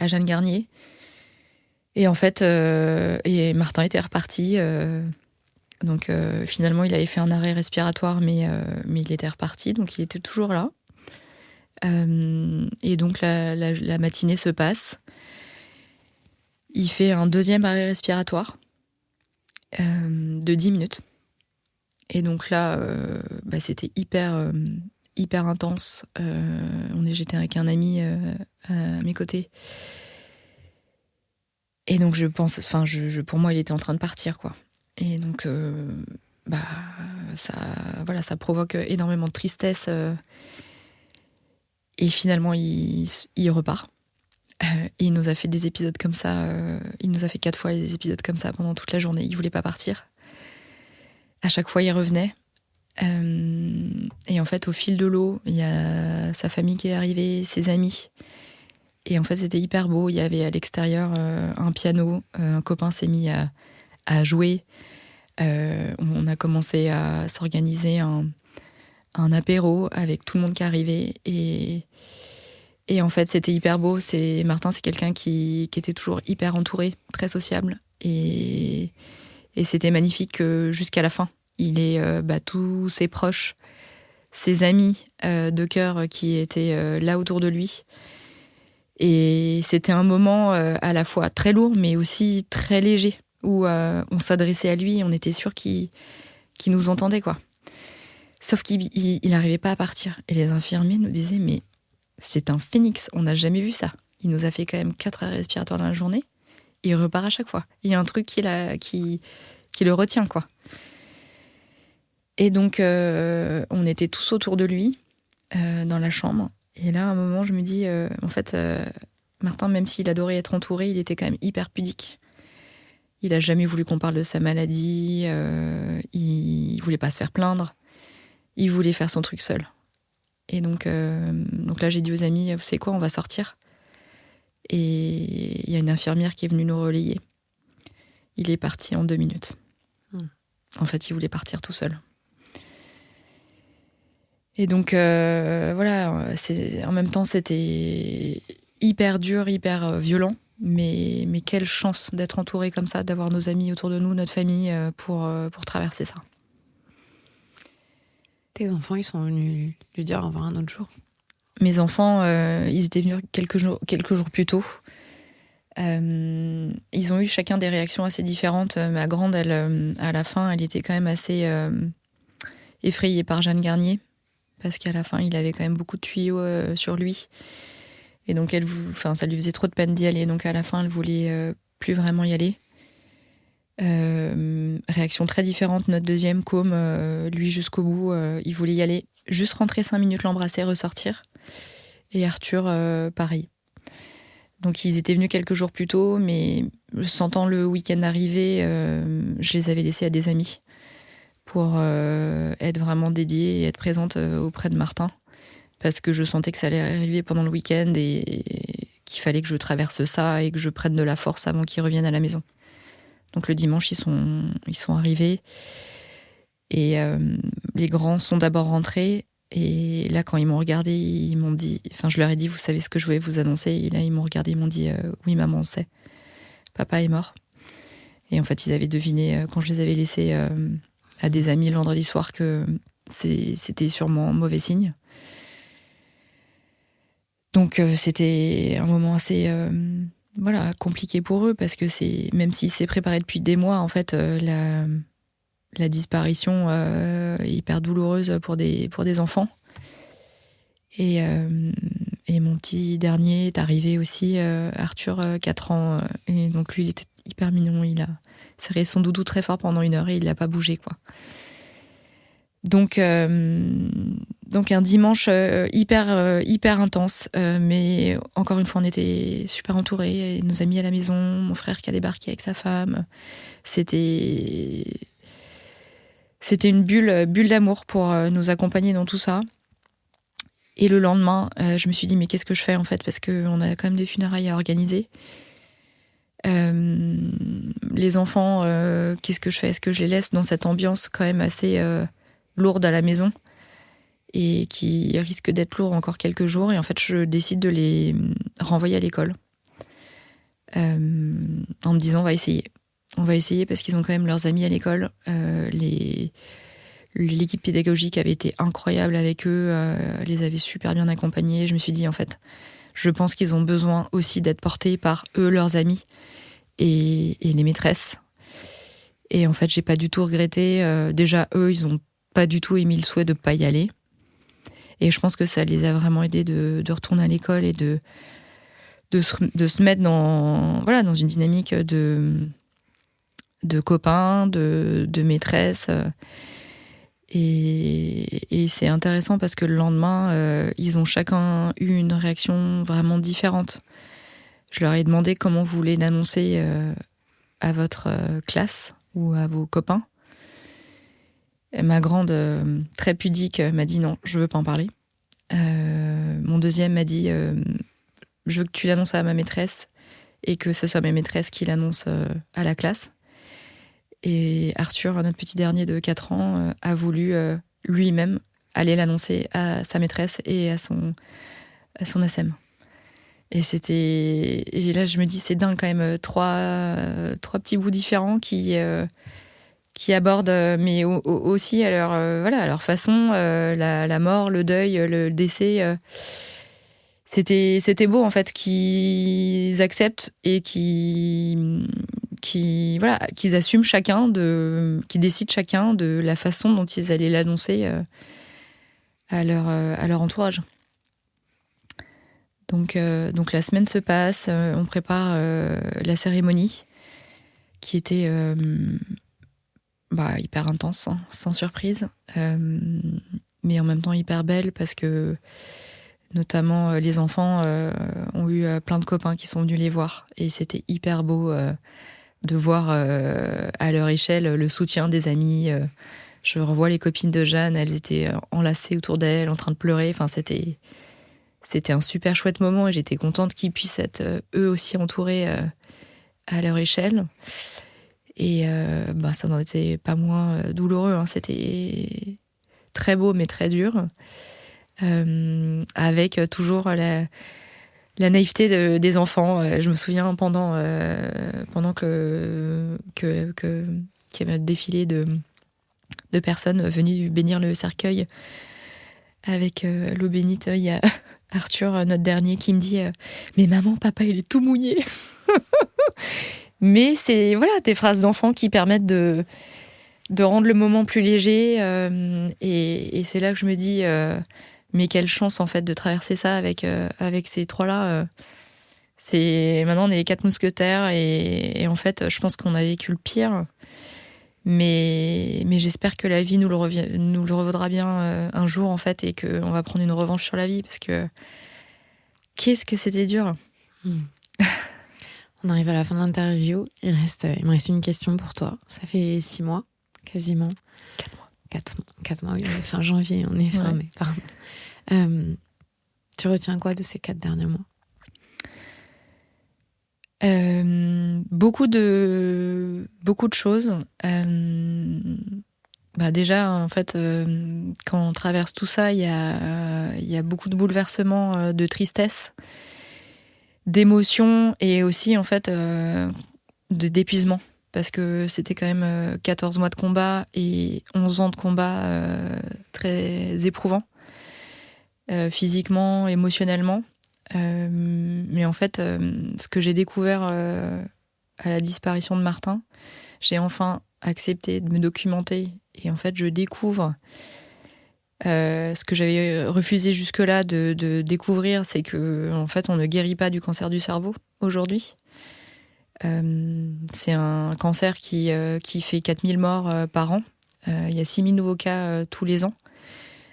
Jeanne Garnier. Et en fait, et Martin était reparti. Donc finalement, il avait fait un arrêt respiratoire, mais il était reparti, donc il était toujours là. Et donc la matinée se passe. Il fait un deuxième arrêt respiratoire de 10 minutes. Et donc là, c'était hyper hyper intense. J'étais avec un ami à mes côtés. Et donc je pense, pour moi, il était en train de partir, quoi. Et donc, ça provoque énormément de tristesse. Et finalement, il repart. Il nous a fait des épisodes comme ça. Il nous a fait 4 fois des épisodes comme ça pendant toute la journée. Il voulait pas partir. À chaque fois, il revenait. Et en fait, au fil de l'eau, il y a sa famille qui est arrivée, ses amis. Et en fait, c'était hyper beau. Il y avait à l'extérieur un piano. Un copain s'est mis à jouer. On a commencé à s'organiser un apéro avec tout le monde qui arrivait. Et en fait, c'était hyper beau. Martin, c'est quelqu'un qui était toujours hyper entouré, très sociable. Et c'était magnifique jusqu'à la fin. Il est tous ses proches, ses amis de cœur qui étaient là autour de lui. Et c'était un moment à la fois très lourd, mais aussi très léger, où on s'adressait à lui, on était sûr qu'il nous entendait, quoi. Sauf qu'il n'arrivait pas à partir. Et les infirmiers nous disaient, mais c'est un phénix, on n'a jamais vu ça. Il nous a fait quand même 4 arrêts respiratoires dans la journée, et il repart à chaque fois. Il y a un truc qui le retient, quoi. Et donc, on était tous autour de lui, dans la chambre. Et là, à un moment, je me dis, Martin, même s'il adorait être entouré, il était quand même hyper pudique. Il a jamais voulu qu'on parle de sa maladie, il voulait pas se faire plaindre, il voulait faire son truc seul. Et donc là, j'ai dit aux amis, vous savez quoi, on va sortir. Et il y a une infirmière qui est venue nous relayer. Il est parti en 2 minutes. En fait, il voulait partir tout seul. Et donc, en même temps, c'était hyper dur, hyper violent. Mais quelle chance d'être entouré comme ça, d'avoir nos amis autour de nous, notre famille, pour traverser ça. Tes enfants, ils sont venus lui dire au revoir un autre jour? Mes enfants, ils étaient venus quelques jours plus tôt. Ils ont eu chacun des réactions assez différentes. Ma grande, elle, à la fin, elle était quand même assez effrayée par Jeanne Garnier. Parce qu'à la fin, il avait quand même beaucoup de tuyaux sur lui. Et donc, ça lui faisait trop de peine d'y aller. Donc, à la fin, elle voulait plus vraiment y aller. Réaction très différente. Notre deuxième, Côme, lui, jusqu'au bout, il voulait y aller. Juste rentrer 5 minutes, l'embrasser, ressortir. Et Arthur, pareil. Donc, ils étaient venus quelques jours plus tôt, mais sentant le week-end arriver, je les avais laissés à des amis pour être vraiment dédiée et être présente auprès de Martin. Parce que je sentais que ça allait arriver pendant le week-end et qu'il fallait que je traverse ça et que je prenne de la force avant qu'ils reviennent à la maison. Donc le dimanche, ils sont arrivés. Et les grands sont d'abord rentrés. Et là, quand ils m'ont regardé, ils m'ont dit... Enfin, je leur ai dit, vous savez ce que je voulais vous annoncer. Et là, ils m'ont regardé, ils m'ont dit, oui, maman, on sait. Papa est mort. Et en fait, ils avaient deviné, quand je les avais laissés à des amis le vendredi soir, que c'était sûrement mauvais signe. Donc c'était un moment assez compliqué pour eux, parce que même s'il s'est préparé depuis des mois, en fait, la disparition est hyper douloureuse pour des enfants. Et mon petit dernier est arrivé aussi, Arthur, 4 ans. Et donc lui, il était hyper mignon. Il a serré son doudou très fort pendant 1 heure et il l'a pas bougé, quoi. Donc un dimanche hyper intense, mais encore une fois on était super entourés, et nos amis à la maison, mon frère qui a débarqué avec sa femme. C'était une bulle d'amour pour nous accompagner dans tout ça. Et le lendemain, je me suis dit mais qu'est-ce que je fais en fait, parce qu'on a quand même des funérailles à organiser. Les enfants, qu'est-ce que je fais? Est-ce que je les laisse dans cette ambiance quand même assez lourde à la maison et qui risque d'être lourd encore quelques jours? Et en fait, je décide de les renvoyer à l'école en me disant on va essayer parce qu'ils ont quand même leurs amis à l'école. L'équipe pédagogique avait été incroyable avec eux, les avait super bien accompagnés. Je me suis dit en fait, je pense qu'ils ont besoin aussi d'être portés par eux, leurs amis et les maîtresses. Et en fait, j'ai pas du tout regretté. Déjà, eux, ils ont pas du tout émis le souhait de pas y aller. Et je pense que ça les a vraiment aidés de retourner à l'école et de se mettre dans une dynamique de copains, de maîtresses. Et c'est intéressant parce que le lendemain, ils ont chacun eu une réaction vraiment différente. Je leur ai demandé comment vous voulez l'annoncer à votre classe ou à vos copains. Et ma grande, très pudique, m'a dit non, je veux pas en parler. Mon deuxième m'a dit je veux que tu l'annonces à ma maîtresse et que ce soit ma maîtresse qui l'annonce à la classe. Et Arthur, notre petit dernier de 4 ans, a voulu lui-même aller l'annoncer à sa maîtresse et à son ASM. Et là, je me dis, c'est dingue quand même, trois petits bouts différents qui abordent, mais aussi à leur façon, la mort, le deuil, le décès. C'était beau en fait qu'ils acceptent et qu'ils assument chacun, qu'ils décident chacun de la façon dont ils allaient l'annoncer à leur entourage. Donc la semaine se passe, on prépare la cérémonie qui était hyper intense, hein, sans surprise, mais en même temps hyper belle parce que notamment les enfants ont eu plein de copains qui sont venus les voir et c'était hyper beau de voir à leur échelle le soutien des amis. Je revois les copines de Jeanne, elles étaient enlacées autour d'elle, en train de pleurer. Enfin, c'était un super chouette moment et j'étais contente qu'ils puissent être eux aussi entourés à leur échelle. Et ça n'en était pas moins douloureux, hein. C'était très beau mais très dur. Avec toujours la naïveté des enfants. Je me souviens pendant qu'il y avait un défilé de personnes venues bénir le cercueil avec l'eau bénite, il y a Arthur, notre dernier, qui me dit mais maman, papa, il est tout mouillé. Mais c'est des phrases d'enfants qui permettent de rendre le moment plus léger. Et c'est là que je me dis mais quelle chance en fait de traverser ça avec ces trois-là. Maintenant on est les 4 mousquetaires et en fait je pense qu'on a vécu le pire. Mais j'espère que la vie nous le revaudra bien un jour en fait et qu'on va prendre une revanche sur la vie parce que qu'est-ce que c'était dur. On arrive à la fin de l'interview. Il me reste une question pour toi. Ça fait 6 mois, quasiment. 4 mois, oui. Fin janvier, on est fin mai, pardon. Tu retiens quoi de ces 4 derniers mois ? Beaucoup de choses. Déjà, en fait, quand on traverse tout ça, il y a beaucoup de bouleversements, de tristesse, d'émotions et aussi, en fait, d'épuisement. Parce que c'était quand même 14 mois de combat et 11 ans de combat très éprouvants, physiquement, émotionnellement. Mais en fait, ce que j'ai découvert à la disparition de Martin, j'ai enfin accepté de me documenter et en fait, je découvre ce que j'avais refusé jusque-là de découvrir, c'est que en fait, on ne guérit pas du cancer du cerveau aujourd'hui. C'est un cancer qui fait 4000 morts par an. Il y a 6000 nouveaux cas tous les ans.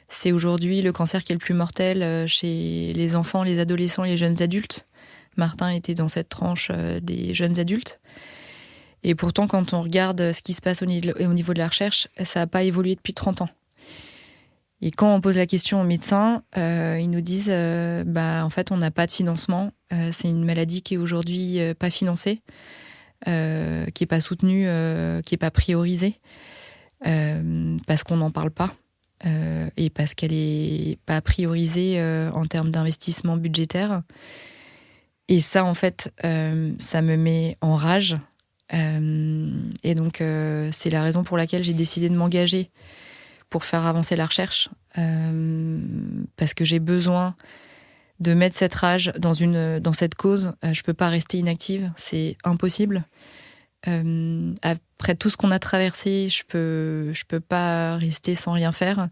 C'est aujourd'hui le cancer qui est le plus mortel chez les enfants, les adolescents et les jeunes adultes. Martin était dans cette tranche des jeunes adultes. Et pourtant, quand on regarde ce qui se passe au niveau de la recherche, ça n'a pas évolué depuis 30 ans. Et quand on pose la question aux médecins, ils nous disent en fait, on n'a pas de financement. C'est une maladie qui est aujourd'hui pas financée, qui n'est pas soutenue, qui n'est pas priorisée, parce qu'on n'en parle pas. Et parce qu'elle n'est pas priorisée en termes d'investissement budgétaire. Et ça, en fait, ça me met en rage. Et donc, c'est la raison pour laquelle j'ai décidé de m'engager pour faire avancer la recherche. Parce que j'ai besoin de mettre cette rage dans cette cause. Je ne peux pas rester inactive, c'est impossible. Après tout ce qu'on a traversé, je peux pas rester sans rien faire.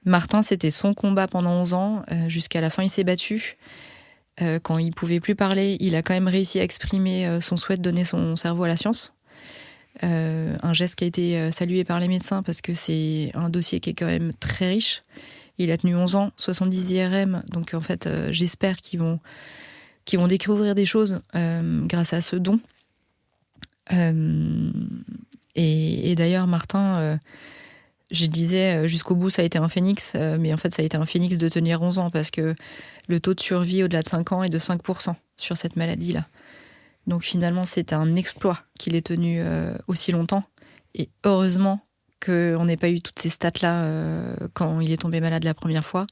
Martin, c'était son combat pendant 11 ans. Jusqu'à la fin, il s'est battu. Quand il pouvait plus parler, il a quand même réussi à exprimer son souhait de donner son cerveau à la science. Un geste qui a été salué par les médecins parce que c'est un dossier qui est quand même très riche. Il a tenu 11 ans, 70 IRM. Donc en fait, j'espère qu'ils vont découvrir des choses grâce à ce don. Et d'ailleurs, Martin, je disais jusqu'au bout, ça a été un phénix. Mais en fait, ça a été un phénix de tenir 11 ans parce que le taux de survie au-delà de 5 ans est de 5% sur cette maladie-là. Donc finalement, c'est un exploit qu'il ait tenu aussi longtemps. Et heureusement qu'on n'ait pas eu toutes ces stats-là quand il est tombé malade la première fois,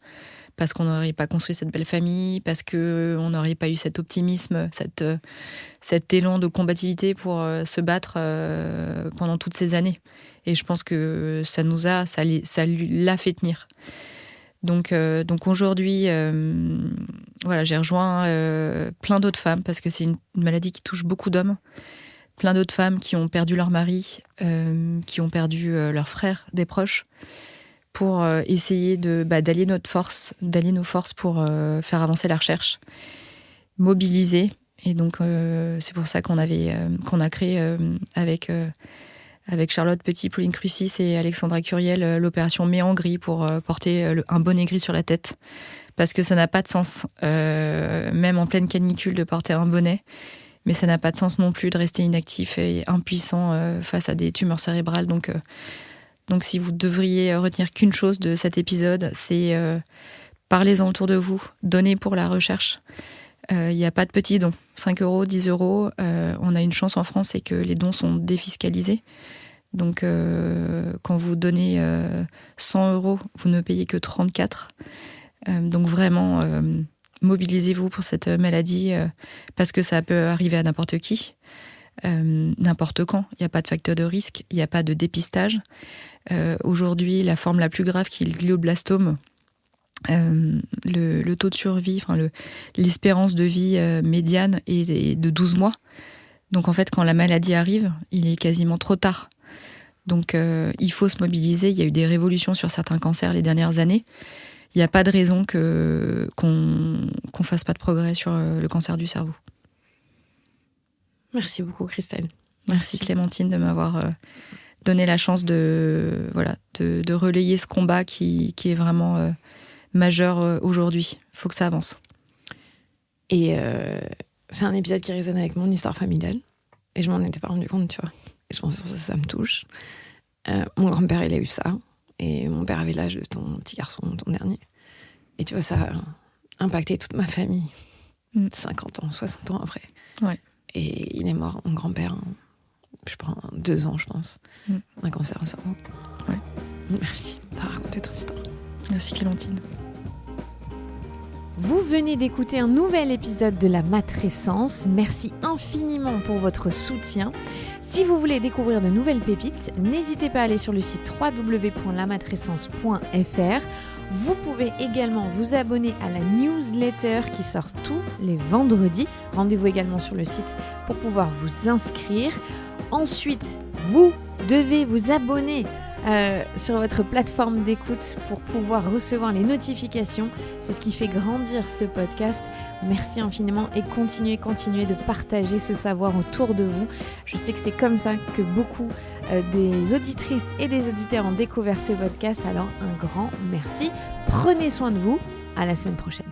parce qu'on n'aurait pas construit cette belle famille, parce qu'on n'aurait pas eu cet optimisme, cet élan de combativité pour se battre pendant toutes ces années. Et je pense que ça l'a fait tenir. Donc aujourd'hui, voilà, j'ai rejoint plein d'autres femmes, parce que c'est une maladie qui touche beaucoup d'hommes. Plein d'autres femmes qui ont perdu leur mari, qui ont perdu leurs frères, des proches, pour essayer d'allier nos forces pour faire avancer la recherche, mobiliser. Et donc c'est pour ça qu'on a créé avec Charlotte Petit, Pauline Crucis et Alexandra Curiel l'opération Mets en gris pour porter un bonnet gris sur la tête. Parce que ça n'a pas de sens, même en pleine canicule, de porter un bonnet. Mais ça n'a pas de sens non plus de rester inactif et impuissant face à des tumeurs cérébrales. Donc si vous devriez retenir qu'une chose de cet épisode, c'est parlez-en autour de vous, donnez pour la recherche. Il n'y a pas de petits dons. 5 €, 10 €. On a une chance en France, c'est que les dons sont défiscalisés. Donc quand vous donnez 100 €, vous ne payez que 34. Donc vraiment... mobilisez-vous pour cette maladie parce que ça peut arriver à n'importe qui, n'importe quand. Il n'y a pas de facteur de risque, il n'y a pas de dépistage. Aujourd'hui, la forme la plus grave qui est le glioblastome, le taux de survie, l'espérance de vie médiane est de 12 mois. Donc en fait, quand la maladie arrive, il est quasiment trop tard. Donc il faut se mobiliser. Il y a eu des révolutions sur certains cancers les dernières années. Il n'y a pas de raison qu'on fasse pas de progrès sur le cancer du cerveau. Merci beaucoup, Christelle. Merci Clémentine de m'avoir donné la chance de relayer ce combat qui est vraiment majeur aujourd'hui. Il faut que ça avance. Et c'est un épisode qui résonne avec mon histoire familiale. Et je m'en étais pas rendu compte, tu vois. Et je pense que ça me touche. Mon grand-père, il a eu ça. Et mon père avait l'âge de ton petit garçon, ton dernier. Et tu vois, ça a impacté toute ma famille. 50 ans, 60 ans après. Ouais. Et il est mort, mon grand-père, je prends 2 ans, je pense, d'un cancer au cerveau. Ouais. Merci d'avoir raconté ton histoire. Merci Clémentine. Vous venez d'écouter un nouvel épisode de La Matrescence. Merci infiniment pour votre soutien. Si vous voulez découvrir de nouvelles pépites, n'hésitez pas à aller sur le site www.lamatrescence.fr. Vous pouvez également vous abonner à la newsletter qui sort tous les vendredis. Rendez-vous également sur le site pour pouvoir vous inscrire. Ensuite, vous devez vous abonner sur votre plateforme d'écoute pour pouvoir recevoir les notifications. C'est ce qui fait grandir ce podcast. Merci infiniment et continuez de partager ce savoir autour de vous. Je sais que c'est comme ça que beaucoup des auditrices et des auditeurs ont découvert ce podcast. Alors un grand merci. Prenez soin de vous. À la semaine prochaine.